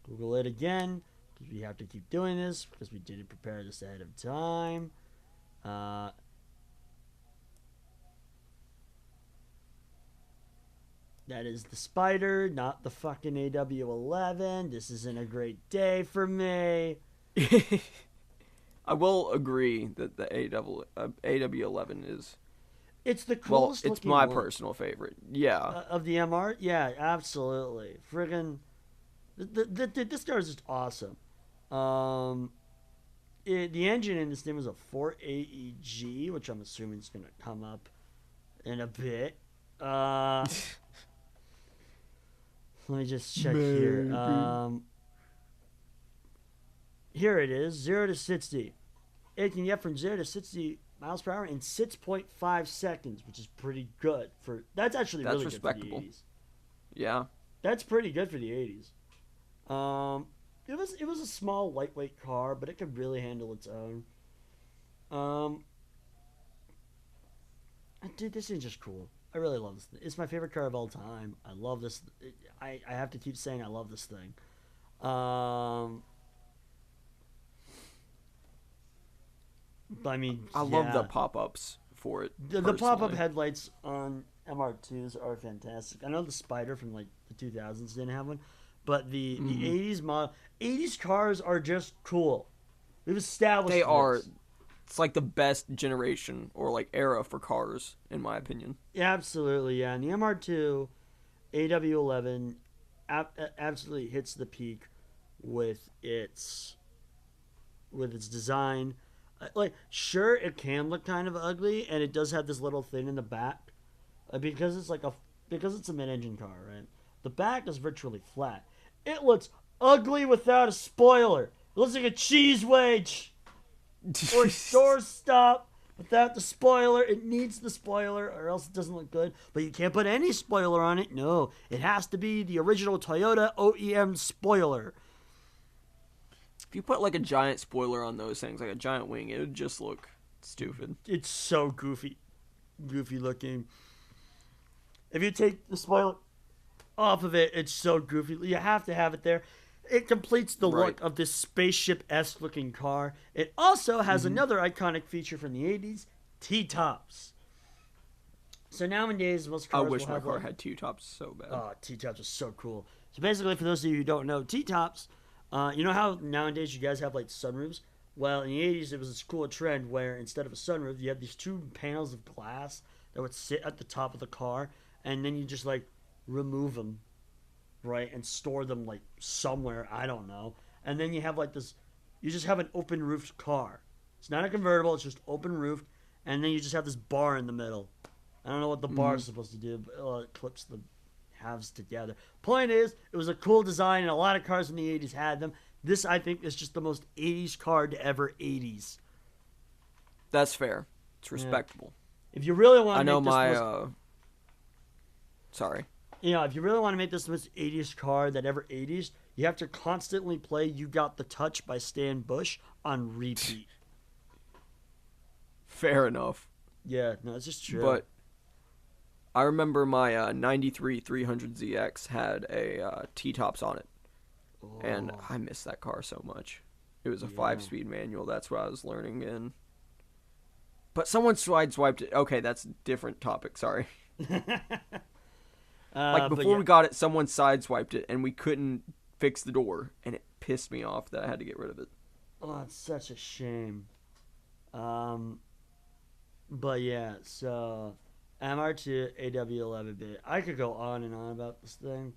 Google it again, because we have to keep doing this because we didn't prepare this ahead of time. That is the Spider, not the fucking AW11. This isn't a great day for me. I will agree that the AW11 is... It's the coolest it's looking my one. personal favorite. Yeah. Of the MR? Yeah, absolutely. Friggin'... This car is just awesome. The engine in this thing was a 4AEG, which I'm assuming is going to come up in a bit. Let me just check here. Here it is, 0 to 60. It can get from 0 to 60 miles per hour in 6.5 seconds, which is pretty good for. That's actually really respectable. Good for the 80s. Yeah. That's pretty good for the 80s. It was a small, lightweight car, but it could really handle its own. Dude, this is just cool. I really love this thing. It's my favorite car of all time. I love this. I have to keep saying I love this thing. But I mean, I love the pop-ups for it. The pop-up headlights on MR2s are fantastic. I know the Spider from like the 2000s didn't have one, But the Mm-hmm. 80s model, 80s cars are just cool. We've established They are. this. It's like the best generation or like era for cars, in my opinion. Yeah, absolutely, yeah. And the MR2 AW11 absolutely hits the peak with its design. Like, sure, it can look kind of ugly, and it does have this little thing in the back, because it's a mid-engine car, right? The back is virtually flat. It looks ugly without a spoiler. It looks like a cheese wedge or doorstop without the spoiler. It needs the spoiler, or else it doesn't look good. But you can't put any spoiler on it. No, it has to be the original Toyota OEM spoiler. If you put like a giant spoiler on those things, like a giant wing, it would just look stupid. It's so goofy looking. If you take the spoiler off of it, it's so goofy. You have to have it there. It completes the Right. look of this spaceship-esque looking car. It also has Mm-hmm. another iconic feature from the 80s, T-tops. So nowadays, most I cars wish will my have car like, had T-tops so bad. oh, T-tops are so cool. So basically, for those of you who don't know, T-tops, you know how nowadays you guys have like sunroofs? Well, in the 80s, it was this cool trend where instead of a sunroof, you had these two panels of glass that would sit at the top of the car, and then you just like remove them, right, and store them like somewhere, I don't know. And then you have like this, you just have an open roofed car. It's not a convertible, it's just open roofed, and then you just have this bar in the middle. I don't know what the bar is supposed to do, but it clips the halves together. Point is, it was a cool design, and a lot of cars in the 80s had them. This, I think, is just the most 80s car to ever 80s. That's fair. It's Yeah. respectable. If you really want I to know make this my. the most, Sorry. if you really want to make this the most 80s car that ever 80s, you have to constantly play "You Got the Touch" by Stan Bush on repeat. Fair enough. Yeah, no, it's just true. But I remember my 93 300ZX had a T-tops on it. And Oh, I miss that car so much. It was a Yeah. 5-speed manual. That's what I was learning in. But someone sideswiped it. Okay, that's a different topic. Sorry. Like but before yeah. we got it, someone sideswiped it, and we couldn't fix the door, and it pissed me off that I had to get rid of it. Oh, it's such a shame. But yeah, so MR2 AW11 bit. I could go on and on about this thing.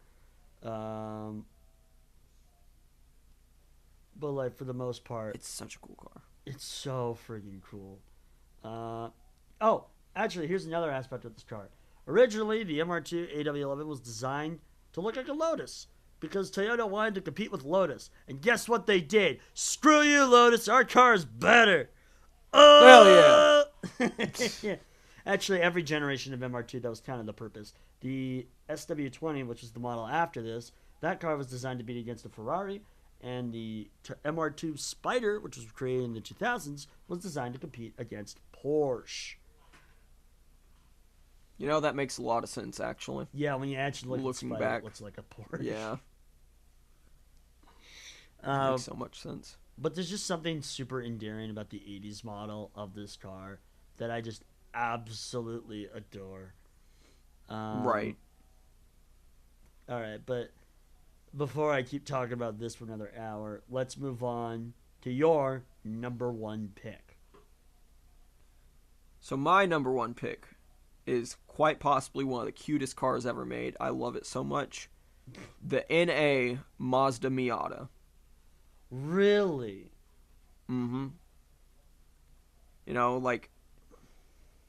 But like for the most part, It's such a cool car. it's so freaking cool. Oh, actually, here's another aspect of this car. Originally, the MR2 AW11 was designed to look like a Lotus because Toyota wanted to compete with Lotus. And guess what they did? Screw you, Lotus. Our car is better. Oh! Yeah. Actually, every generation of MR2, that was kind of the purpose. The SW20, which was the model after this, that car was designed to beat against a Ferrari. And the MR2 Spider, which was created in the 2000s, was designed to compete against Porsche. You know, that makes a lot of sense, actually. Yeah, when you actually look Looking at the Spider, back. it looks like a Porsche. Yeah, Uh, makes so much sense. but there's just something super endearing about the 80s model of this car that I just absolutely adore. Right. All right, but before I keep talking about this for another hour, let's move on to your number one pick. So my number one pick is quite possibly one of the cutest cars ever made. I love it so much. The NA Mazda Miata. Really? Mm-hmm. You know, like,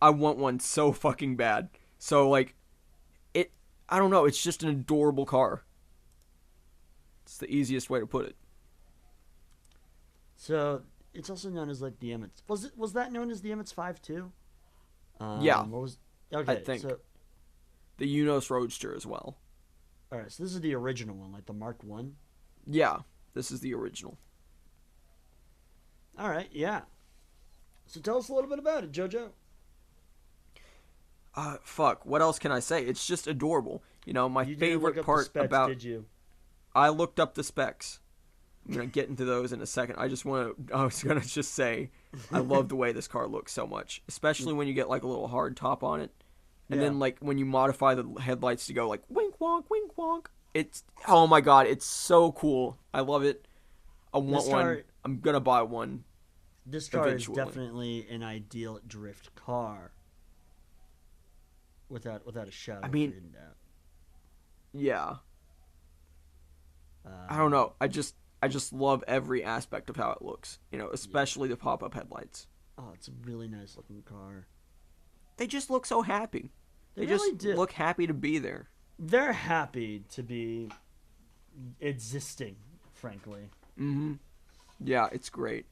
I want one so fucking bad. So, like, I don't know, it's just an adorable car. It's the easiest way to put it. So it's also known as like the Emmets. Was that known as the Emmets 5 too? Yeah. What was? Okay, I think. so The Unos Roadster as well. all right, so this is the original one, like the Mark One. Yeah, this is the original. All right, yeah. So tell us a little bit about it, JoJo. Fuck, what else can I say? It's just adorable. You know, my You didn't look favorite up the part specs, about... did you? I looked up the specs. I'm going to get into those in a second. I was going to just say, I love the way this car looks so much. Especially when you get, like, a little hard top on it. And Yeah. then, like, when you modify the headlights to go, like, wink wonk, It's oh my god, it's so cool. I love it. I want This one. car, I'm gonna buy one this car is eventually. definitely an ideal drift car, without a shadow I of mean, a doubt. yeah. I don't Um, know. I just love every aspect of how it looks. yeah. Especially the pop-up headlights. Oh, it's a really nice looking car. They just look so happy. They They just really do. look happy to be there. They're happy to be existing, frankly. Mm-hmm. Yeah, it's great.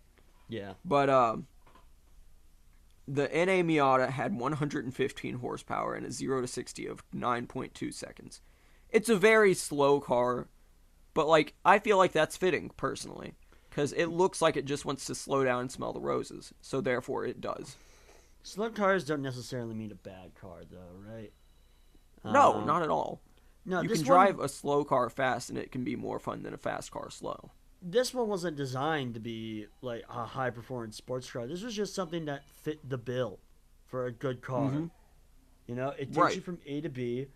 Yeah. But the NA Miata had 115 horsepower and a 0 to 60 of 9.2 seconds. It's a very slow car, but like I feel like that's fitting personally because it looks like it just wants to slow down and smell the roses. So therefore it does. Slow cars don't necessarily mean a bad car, though, right? No, Um, not at all. no, You this can one drive a slow car fast and it can be more fun than a fast car slow. this one wasn't designed to be like a high performance sports car. This was just something that fit the bill for a good car. Mm-hmm. You know, it takes Right. you from A to B.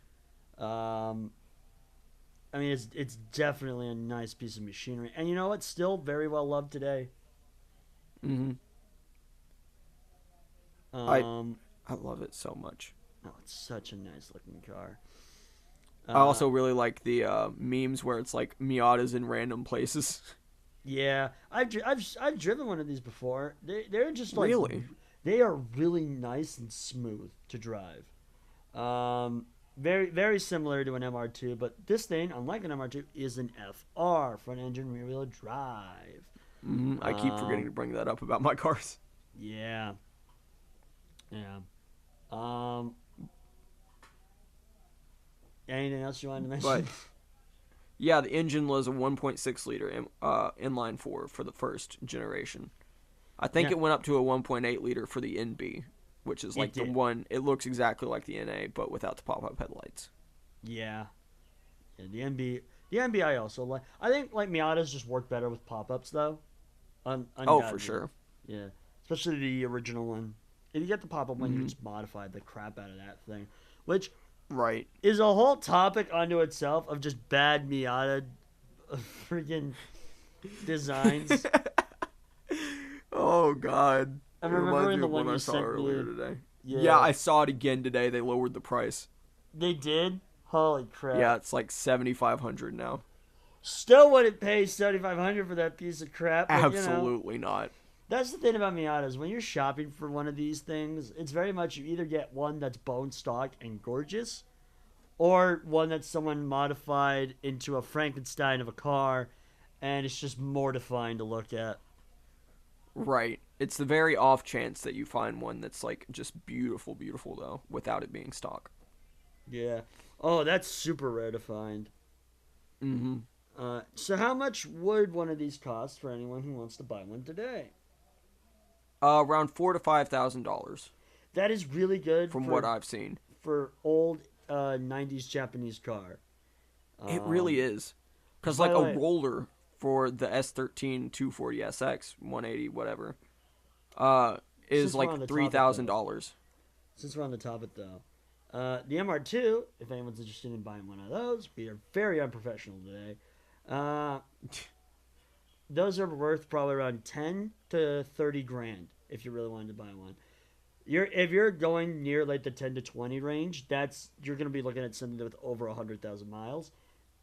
Um, I mean, it's definitely a nice piece of machinery, and you know what? Still very well loved today. Mm-hmm. I Um, I love it so much. oh, it's such a nice looking car. I Uh, also really like the memes where it's like Miatas in random places. yeah, I've driven one of these before. They're just like Really? they are really nice and smooth to drive. Very similar to an MR2, but this thing, unlike an MR2, is an FR, front engine rear wheel drive. I keep forgetting to Um, bring that up about my cars. yeah, yeah. Um, anything else you wanted to But mention? yeah, the engine was a 1.6 liter inline four for the first generation. I think Yeah, it went up to a 1.8 liter for the NB, which is it like the did. one. It looks exactly like the NA, but without the pop-up headlights. Yeah, yeah. The NB I also like. I think like Miatas just work better with pop-ups though. Oh, for Undoubtedly. sure. Yeah, especially the original one. If you get the pop-up one, you Hmm. just modify the crap out of that thing, which Right. is a whole topic unto itself of just bad Miata freaking designs. Oh God. I'm It reminds remembering me the of one one I you saw sent earlier me. today. Yeah, Yeah, I saw it again today. They lowered the price. they did. Holy Yeah, crap! it's like 7,500 now. Still wouldn't pay 7,500 for that piece of crap, but you know. Absolutely not. That's the thing about Miatas. When you're shopping for one of these things, it's very much you either get one that's bone stock and gorgeous, or one that someone modified into a Frankenstein of a car, and it's just mortifying to look at. Right. It's the very off chance that you find one that's like just beautiful, beautiful though, without it being stock. Yeah. Oh, that's super rare to find. Mm-hmm. So how much would one of these cost for anyone who wants to buy one today? Around $4,000 to $5,000 That is really good from what for I've seen. old 90s Japanese car. It really Um, is, because by like the a way, roller for the S13 240SX 180 whatever, is since we're like on the three topic thousand though, dollars. since we're on the topic though, the MR2, if anyone's interested in buying one of those, we are very unprofessional today. Uh, those are worth probably around 10 to 30 grand if you really wanted to buy one. If you're going near like the 10 to 20 range, that's you're going to be looking at something with over 100,000 miles.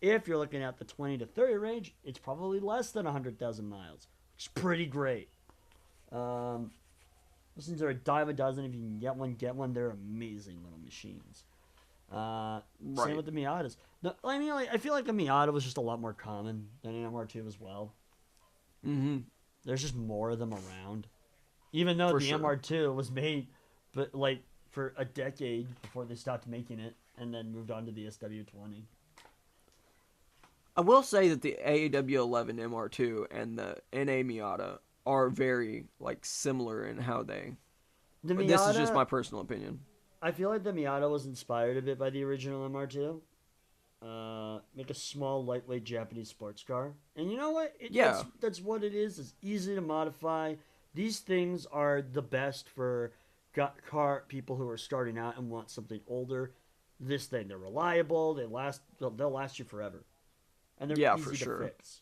If you're looking at the 20 to 30 range, it's probably less than 100,000 miles, which is pretty great. Um, those things are a dime a dozen. If you can get one, get one. They're amazing little machines. Same Right. with the Miatas. I mean, like, I feel like the Miata was just a lot more common than an MR2 as well. Mm-hmm. There's just more of them around. Even though For the sure. MR2 was made, but like for a decade before they stopped making it, and then moved on to the SW20. I will say that the AW11 MR2 and the NA Miata are very like similar in how they. The This is just Miata, my personal opinion. I feel like the Miata was inspired a bit by the original MR2. Make a small, lightweight Japanese sports car, and you know what? Yeah. That's what it is. It's easy to modify. These things are the best for car people who are starting out and want something older. This thing, they're reliable. They'll last you forever. and they're Yeah, easy for to sure. fix.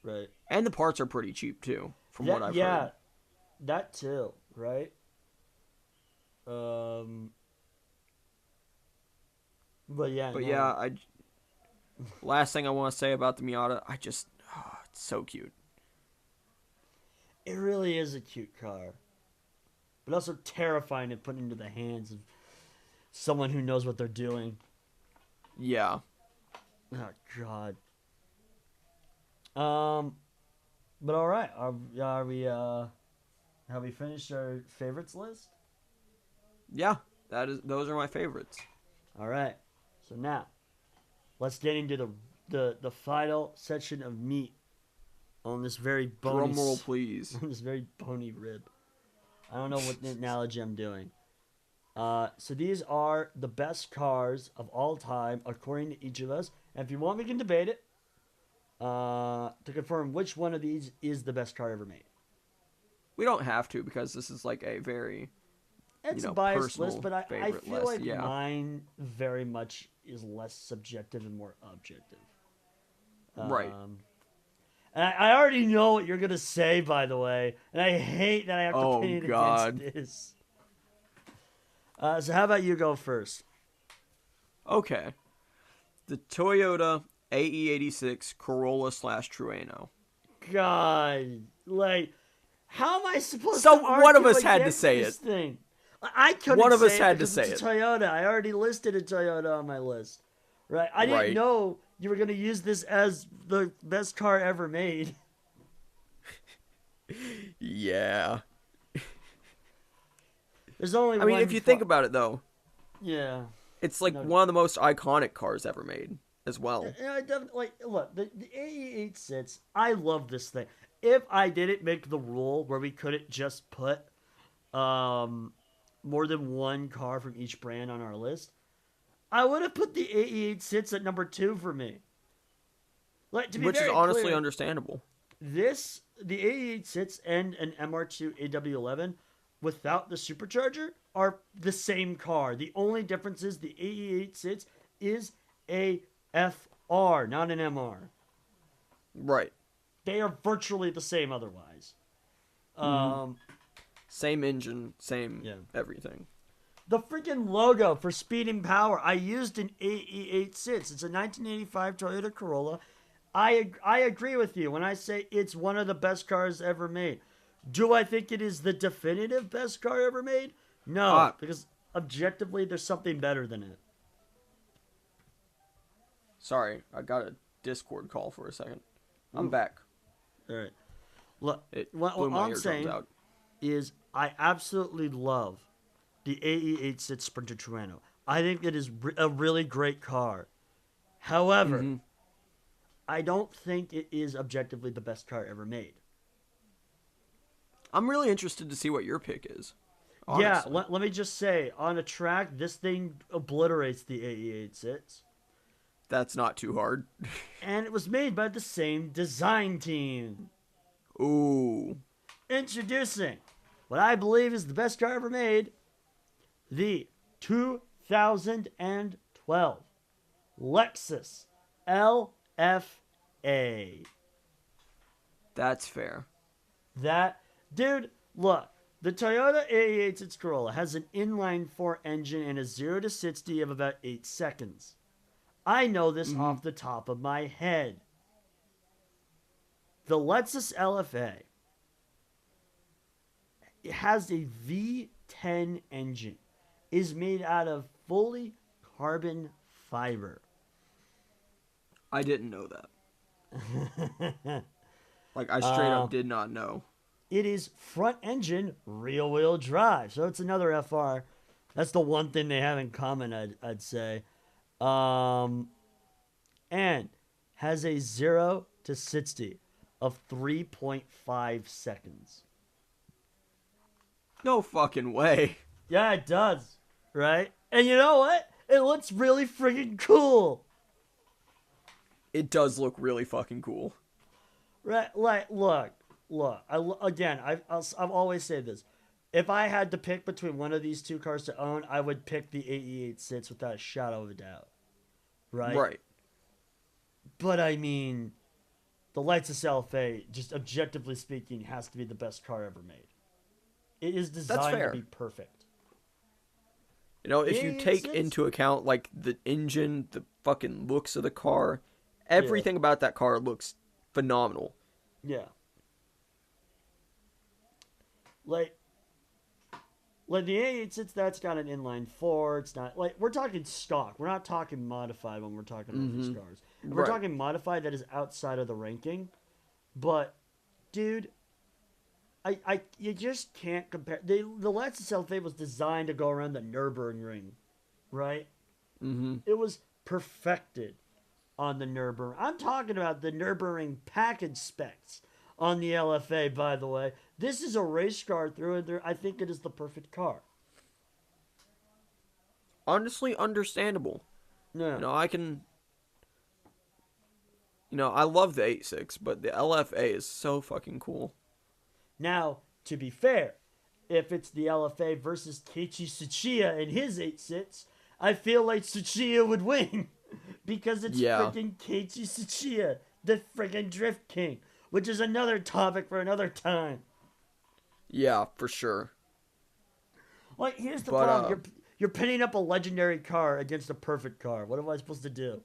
Right. And the parts are pretty cheap too, from what I've Yeah, heard. that too. Right. Um. But yeah, But yeah, no. last thing I want to say about the Miata, it's so cute. It really is a cute car, but also terrifying to put into the hands of someone who knows what they're doing. Yeah. Oh God. Um. But all right, are we have we finished our favorites list? Yeah, those are my favorites. All right. So now let's get into the final section of meat on this very bony Drum roll, please. on this very bony rib. I don't know what analogy I'm doing. So these are the best cars of all time according to each of us. And if you want, we can debate it to confirm which one of these is the best car ever made. We don't have to because this is like a very, It's a biased personal list, but I favorite feel list. like Yeah. mine very much is less subjective and more objective. Right. And I already know what you're gonna say, by the way, and I hate that I have to Oh, paint God. against this. So how about you go first? Okay. The Toyota AE86 Corolla / Trueno. God, like, how am I supposed So to one of argue us had to against say this it. thing? I couldn't. One of us say had to because say it's it. a Toyota. I already listed a Toyota on my list. Right? I didn't Right. know you were gonna use this as the best car ever made. Yeah. There's only. I mean, one if you think about it, though, yeah. it's like No. one of the most iconic cars ever made as well. Yeah, I definitely like. Look, the AE8 sits. I love this thing. If I didn't make the rule where we couldn't just put more than one car from each brand on our list, I would have put the AE8 sits at number 2 for me. Like, to be Which is very honestly clear, understandable. the AE8 sits and an MR2 AW11 without the supercharger are the same car. The only difference is the AE8 sits is a FR, not an MR. Right. They are virtually the same otherwise. Same engine, same Yeah. everything. The freaking logo for Speed and Power, I used an AE8 sits. It's a 1985 Toyota Corolla. I agree with you when I say it's one of the best cars ever made. Do I think it is the definitive best car ever made? No, because objectively, there's something better than it. Sorry, I got a Discord call for a second. I'm back. All right. Look, It what blew my I'm eardrums saying out. is I absolutely love the AE8 Sit Sprinter Trueno. I think it is a really great car. However, I don't think it is objectively the best car ever made. I'm really interested to see what your pick is. Yeah, Honestly. let me just say, on a track, this thing obliterates the AE8 Sits. That's not too hard. And it was made by the same design team. Ooh. Introducing what I believe is the best car ever made, the 2012 Lexus LFA. That's fair. Dude, look, the Toyota AE86 Corolla has an inline-4 engine and a 0 to 60 of about 8 seconds. I know this off the top of my head. The Lexus LFA, it has a V10 engine, is made out of fully carbon fiber. I didn't know that. Like, I straight up did not know. It is front engine rear wheel drive, so it's another FR. That's the one thing they have in common, I'd say. And has a 0 to 60 of 3.5 seconds. No fucking way. Yeah, it does, right? And you know what? It looks really freaking cool. It does look really fucking cool. Right? Like, look. I've always said this. If I had to pick between one of these two cars to own, I would pick the AE8 Sits without a shadow of a doubt. Right? Right. But I mean, the Lexus LFA, just objectively speaking, has to be the best car ever made. It is That's designed to be fair. perfect. You know, if you It's take it's into account like the engine, the fucking looks of the car, yeah, everything about that car looks phenomenal. yeah. Like the A86 that's got an inline four. It's not like we're talking stock. We're not talking modified when we're talking about these Mm-hmm. cars. If we're Right. talking modified, that is outside of the ranking. But dude, you just can't compare. The Lexus LFA was designed to go around the Nürburgring, right? Mm-hmm. It was perfected on the Nürburgring. I'm talking about the Nürburgring package specs on the LFA. By the way, this is a race car through and through. I think it is the perfect car. Honestly, understandable. Yeah. You know, I can. You know, I love the 86, but the LFA is so fucking cool. Now, to be fair, if it's the LFA versus Keiichi Tsuchiya and his 8 sits, I feel like Tsuchiya would win because it's Yeah. freaking Keiichi Tsuchiya, the freaking Drift King, which is another topic for another time. Yeah, for sure. Like, here's the But problem: you're pitting up a legendary car against a perfect car. What am I supposed to do?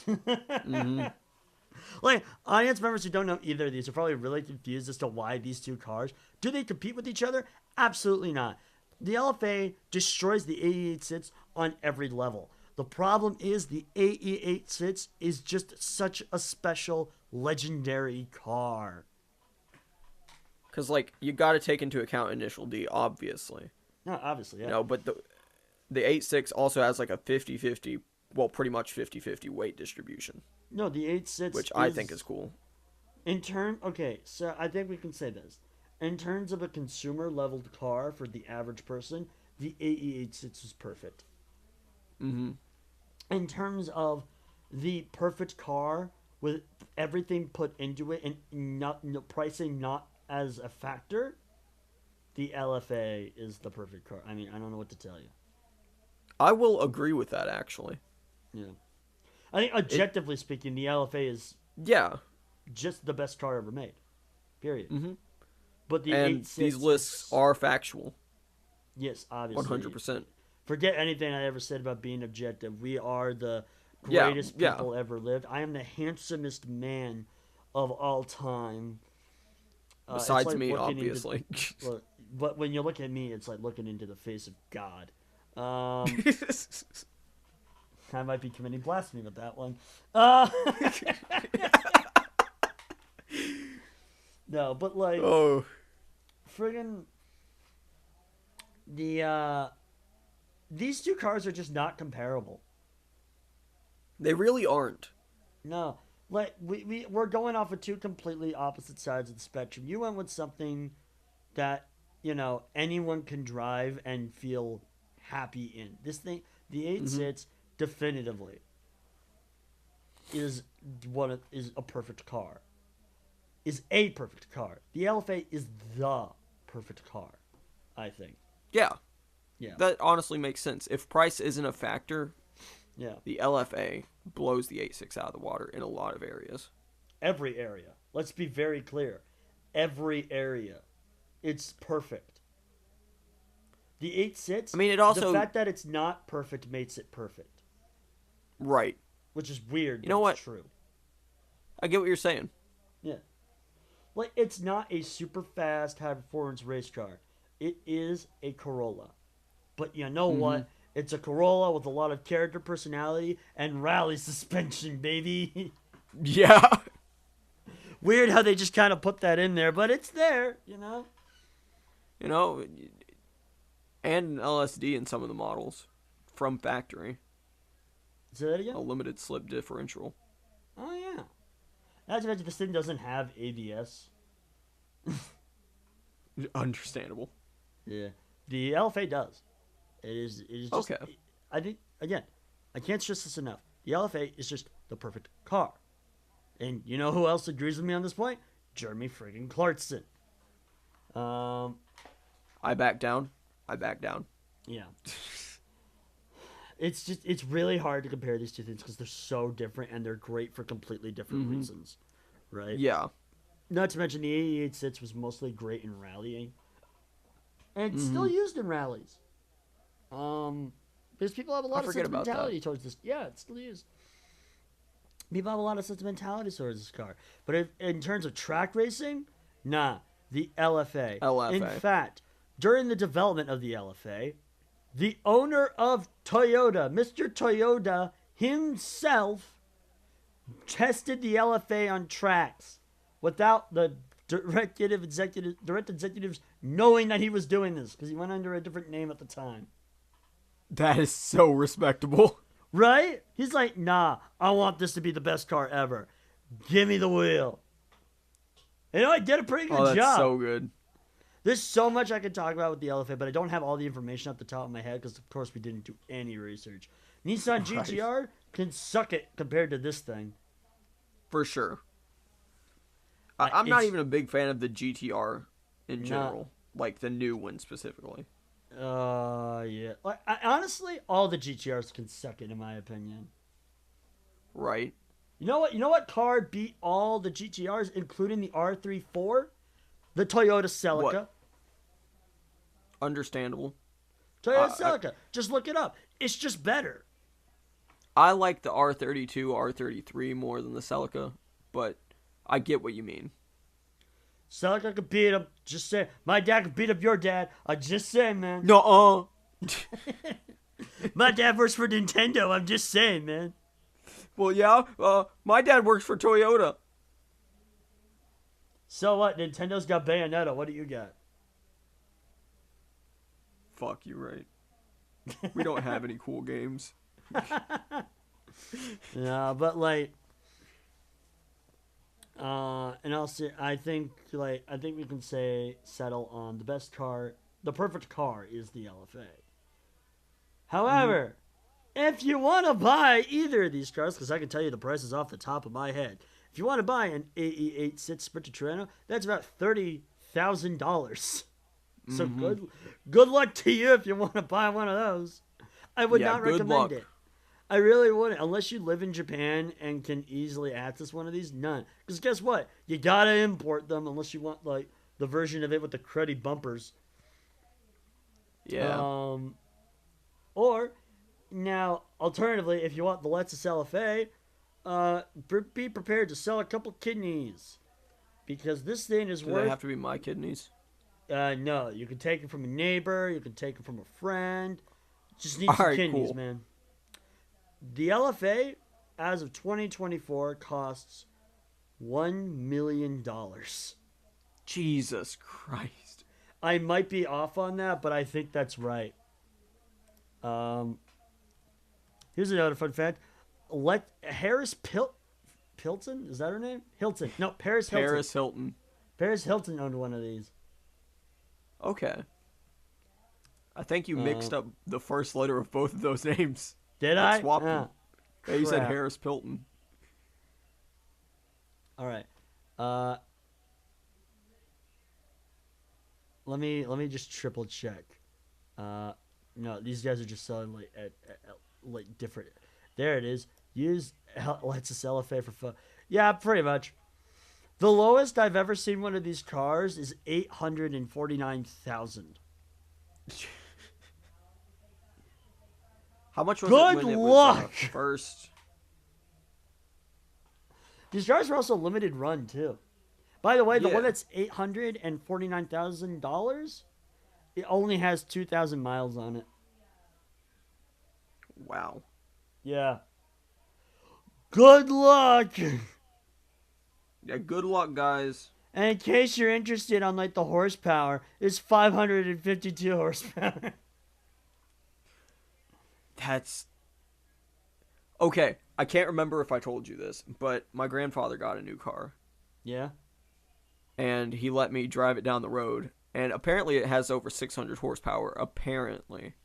mm-hmm. Like, audience members who don't know either of these are probably really confused as to why these two cars do they compete with each other? Absolutely not. The LFA destroys the AE8 sits on every level. The problem is the AE8 sits is just such a special legendary car. Cuz like you got to take into account initial D obviously. No, obviously, You yeah. know, but the 86 also has like a 50-50, well pretty much 50-50 weight distribution, No, the 8 sits which I think is is cool. in turn. Okay, so I think we can say this. In terms of a consumer leveled car for the average person, the AE8 sits is perfect. Mhm. In terms of the perfect car with everything put into it and not no, pricing not as a factor, the LFA is the perfect car. I mean, I don't know what to tell you. I will agree with that actually. Yeah, I think It objectively speaking, the LFA is yeah. just the best car ever made. Period. Mhm. But the eight And these sits lists is are factual. yes, obviously. 100%. Forget anything I ever said about being objective. We are the Yeah, greatest yeah. people ever lived. I am the handsomest man of all time. It's Besides like me looking into, obviously. well, but when you look at me, it's like looking into the face of God. Um, I might be committing blasphemy with that one. Uh, no, but like oh, friggin' these two cars are just not comparable. they really aren't. No, like we're going off of two completely opposite sides of the spectrum. You went with something that anyone can drive and feel happy in. This thing, the eight Mhm. sits definitively is is a perfect car. Is a perfect car. The LFA is the perfect car. I think. Yeah. Yeah. That honestly makes sense. If price isn't a factor, Yeah. the LFA blows the 86 out of the water in a lot of areas. Every area. Let's be very clear. Every area. It's perfect. The 8 sits, I mean, it the also fact that it's not perfect makes it perfect. right. Which is weird, You but know it's what? true. I get what you're saying. Yeah. Like, it's not a super fast, high performance race car. It is a Corolla. But you know Mhm. what? It's a Corolla with a lot of character, personality, and rally suspension, baby. Yeah. Weird how they just kind of put that in there, but it's there. You know, and an LSD in some of the models from factory. Say that A again? limited slip differential. Oh, yeah. Not to mention, this thing doesn't have ABS. Understandable. Yeah. The LFA does. It is just. Okay. I think, again, I can't stress this enough. The LFA is just the perfect car. And you know who else agrees with me on this point? Jeremy friggin' Clarkson. Um, I back down. I back down. yeah. it's really hard to compare these two things because they're so different and they're great for completely different reasons, right? Yeah. Not to mention the 88 was mostly great in rallying, and it's still used in rallies. Because people have a I lot of forget about that. sentimentality towards this. Yeah, it's still used. People have a lot of sentimentality towards this car. But in terms of track racing, nah, the LFA. LFA. In fact, during the development of the LFA, the owner of Toyota, Mr. Toyota himself, tested the LFA on tracks without the direct executives knowing that he was doing this because he went under a different name at the time. That is so respectable. Right? He's like, nah, I want this to be the best car ever. Give me the wheel. You know, I did a pretty good That's job. so good. There's so much I could talk about with the LFA, but I don't have all the information off the top of my head because, of course, we didn't do any research. Nissan GTR can suck it compared to this thing. For sure. I'm not even a big fan of the GTR in general. Like, the new one specifically. Yeah. Like, honestly, all the GTRs can suck it, in my opinion. Right. You know what? You know what car beat all the GTRs, including the R34? The Toyota Celica. What? Understandable. Toyota Celica. Just look it up. It's just better. I like the R32, R33 more than the Celica, but I get what you mean. Celica could beat him. Just say, my dad could beat up your dad. I'm just saying, man. No, My dad works for Nintendo. I'm just saying, man. Well, yeah. My dad works for Toyota. So what? Nintendo's got Bayonetta. What do you got? Fuck you, right? We don't have any cool games. No, but like, and also I think we can settle on the best car. The perfect car is the LFA. However, if you want to buy either of these cars, because I can tell you the prices off the top of my head, if you want to buy an AE86 Sprinter Torino, that's about $30,000. So good luck to you if you want to buy one of those. I would not recommend it. I really wouldn't, unless you live in Japan and can easily access one of these. None, because guess what? You gotta import them unless you want like the version of it with the cruddy bumpers. Yeah. Or now, alternatively, if you want the Lexus LFA, be prepared to sell a couple kidneys, because this thing is Do worth. they have to be my kidneys? No, you can take it from a neighbor. You can take it from a friend. Just need some kidneys, man. The LFA, as of 2024, costs $1 million. Jesus Christ. I might be off on that, but I think that's right. Here's another fun fact. Harris Hilton? Is that her name? Hilton. No, Paris Hilton. Paris Hilton. Paris Hilton owned one of these. Okay. I think you mixed up the first letter of both of those names. Did I? Swapped them. Yeah, you said Crap. Harris Pilton. All right. Let me just triple check. No, these guys are just selling like at different. There it is. Use Lexus LFA for fun. Yeah, pretty much. The lowest I've ever seen one of these cars is $849,000. How much was Good it when luck. it was first? These cars were also limited run too. By the way, the Yeah. one that's $849,000, it only has 2,000 miles on it. Wow. Yeah. Good luck. Yeah, good luck, guys. And in case you're interested on like the horsepower, it's 552 horsepower. That's... Okay, I can't remember if I told you this, but my grandfather got a new car. Yeah. And he let me drive it down the road. And apparently it has over 600 horsepower. Apparently.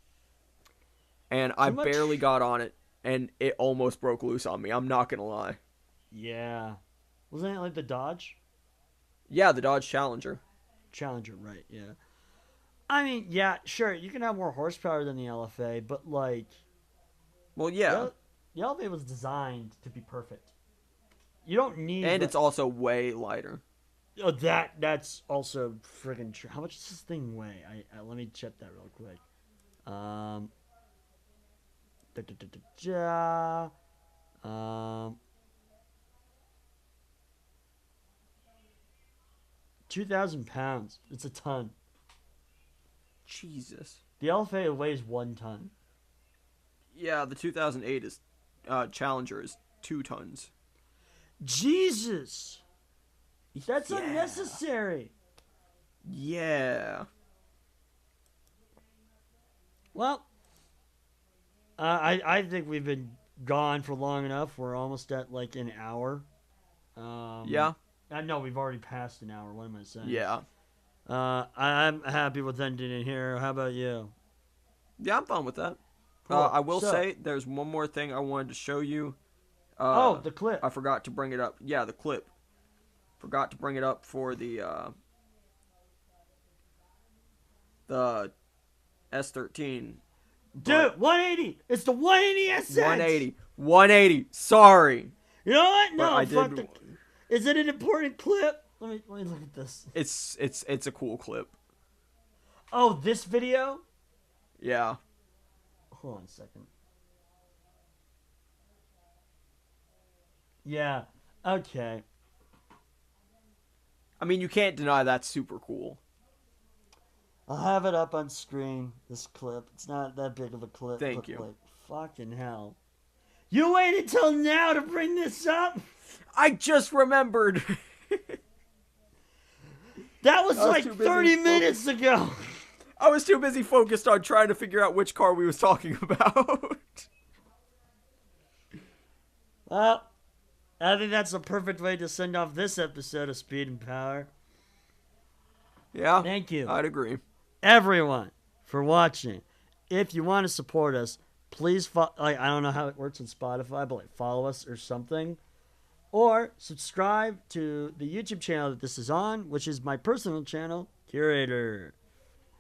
And I barely got on it, and it almost broke loose on me. I'm not going to lie. Yeah. Wasn't it like the Dodge? Yeah, the Dodge Challenger. Challenger, right, yeah. I mean, yeah, sure, you can have more horsepower than the LFA, but like, Well, yeah. The elevator was designed to be perfect. You don't need. And it's also way lighter. Oh, that's also friggin' true. How much does this thing weigh? Let me check that real quick. Da, da, da, da, da. 2,000 pounds. It's a ton. Jesus. The elevator weighs 1 ton. Yeah, the 2008 is Challenger is 2 tons. Jesus, that's Yeah. unnecessary. Yeah. Well, I think we've been gone for long enough. We're almost at like an hour. Yeah. I know we've already passed an hour. What am I saying? Yeah. I'm happy with ending it here. How about you? Yeah, I'm fine with that. Cool. I will So- say there's one more thing I wanted to show you. The clip. I forgot to bring it up. Yeah, the clip. Forgot to bring it up for the S13. Dude, 180. It's the 180 SX. 180. 180. Sorry. You know what? But No, I fuck did. Is it an important clip? Let me look at this. It's a cool clip. Oh, this video? Yeah. Hold on a second. Yeah. Okay. I mean, you can't deny that's super cool. I'll have it up on screen, this clip. It's not that big of a clip. Thank but you. Like, fucking hell. You waited till now to bring this up? I just remembered. That was I was like too busy 30 minutes ago. I was too busy focused on trying to figure out which car we was talking about. Well, I think that's a perfect way to send off this episode of Speed and Power. Yeah. Thank you, I'd agree. everyone, for watching. If you want to support us, please I don't know how it works on Spotify, but follow us or something, or subscribe to the YouTube channel that this is on, which is my personal channel, Curator,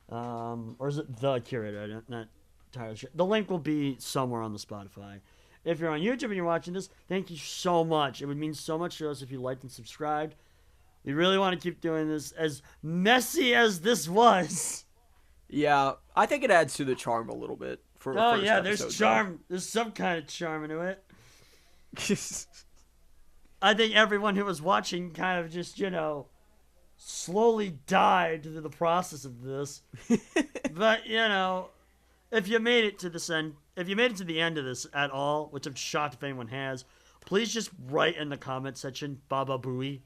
or is it the Curator? I'm not entirely sure. The link will be somewhere on the Spotify. If you're on YouTube and you're watching this, thank you so much. It would mean so much to us if you liked and subscribed. We really want to keep doing this, as messy as this was. Yeah, I think it adds to the charm a little bit. For Oh first yeah, there's episode, charm. There's some kind of charm into it. though. I think everyone who was watching kind of just, slowly died through the process of this. But, if you made it to this end, if you made it to the end of this at all, which I'm shocked if anyone has, please just write in the comment section, Baba Booey.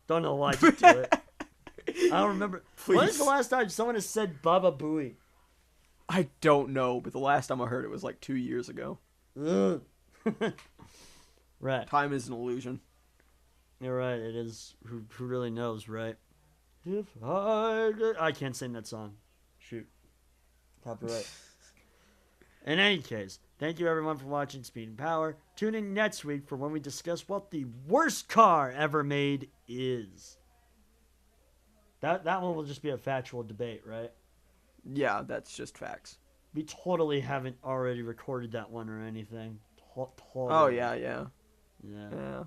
Don't know why, just do it. I don't remember. When is Please. the last time someone has said Baba Booey? I don't know, but the last time I heard it was like 2 years ago. Ugh. Right. Time is an illusion. You're right. It is. Who really knows, right? If I can't sing that song. Shoot. Copyright. In any case, thank you everyone for watching Speed and Power. Tune in next week for when we discuss what the worst car ever made is. That one will just be a factual debate, right? Yeah, that's just facts. We totally haven't already recorded that one or anything. Totally. Oh, yeah. Yeah. Yeah.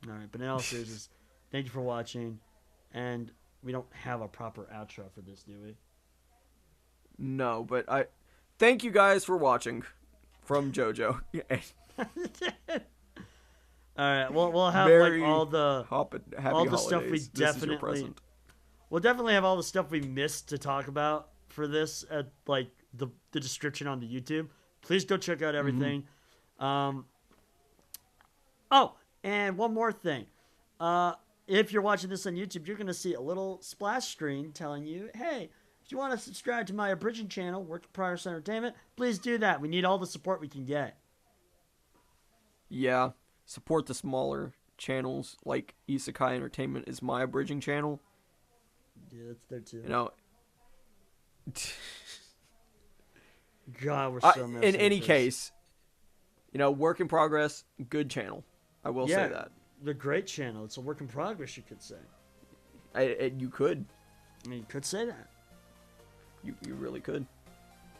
All right, but in all seriousness, thank you for watching, and we don't have a proper outro for this, do we? No, but I thank you guys for watching from JoJo. All right, we'll have Merry like all the Happy stuff we holidays. This is your definitely present. we'll definitely have all the stuff we missed to talk about for this at like the description on the YouTube. Please go check out everything. Oh, and one more thing. If you're watching this on YouTube, you're going to see a little splash screen telling you, hey, if you want to subscribe to my abridging channel, Work in Progress Entertainment, please do that. We need all the support we can get. Yeah, support the smaller channels like Isekai Entertainment is my abridging channel. Yeah, that's there too. You know, God, we're so messy in with any this. case, Work in Progress, good channel. I will say that. The great channel. It's a work in progress, you could say. You could. I mean, you could say that. You really could.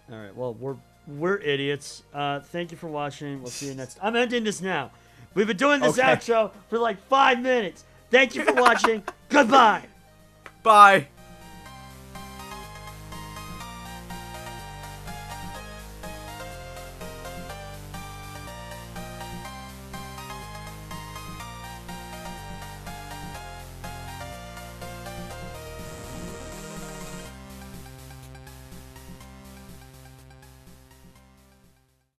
All right. Well, we're idiots. Thank you for watching. We'll see you next. I'm ending this now. We've been doing this Okay. outro for like 5 minutes. Thank you for watching. Goodbye. Bye.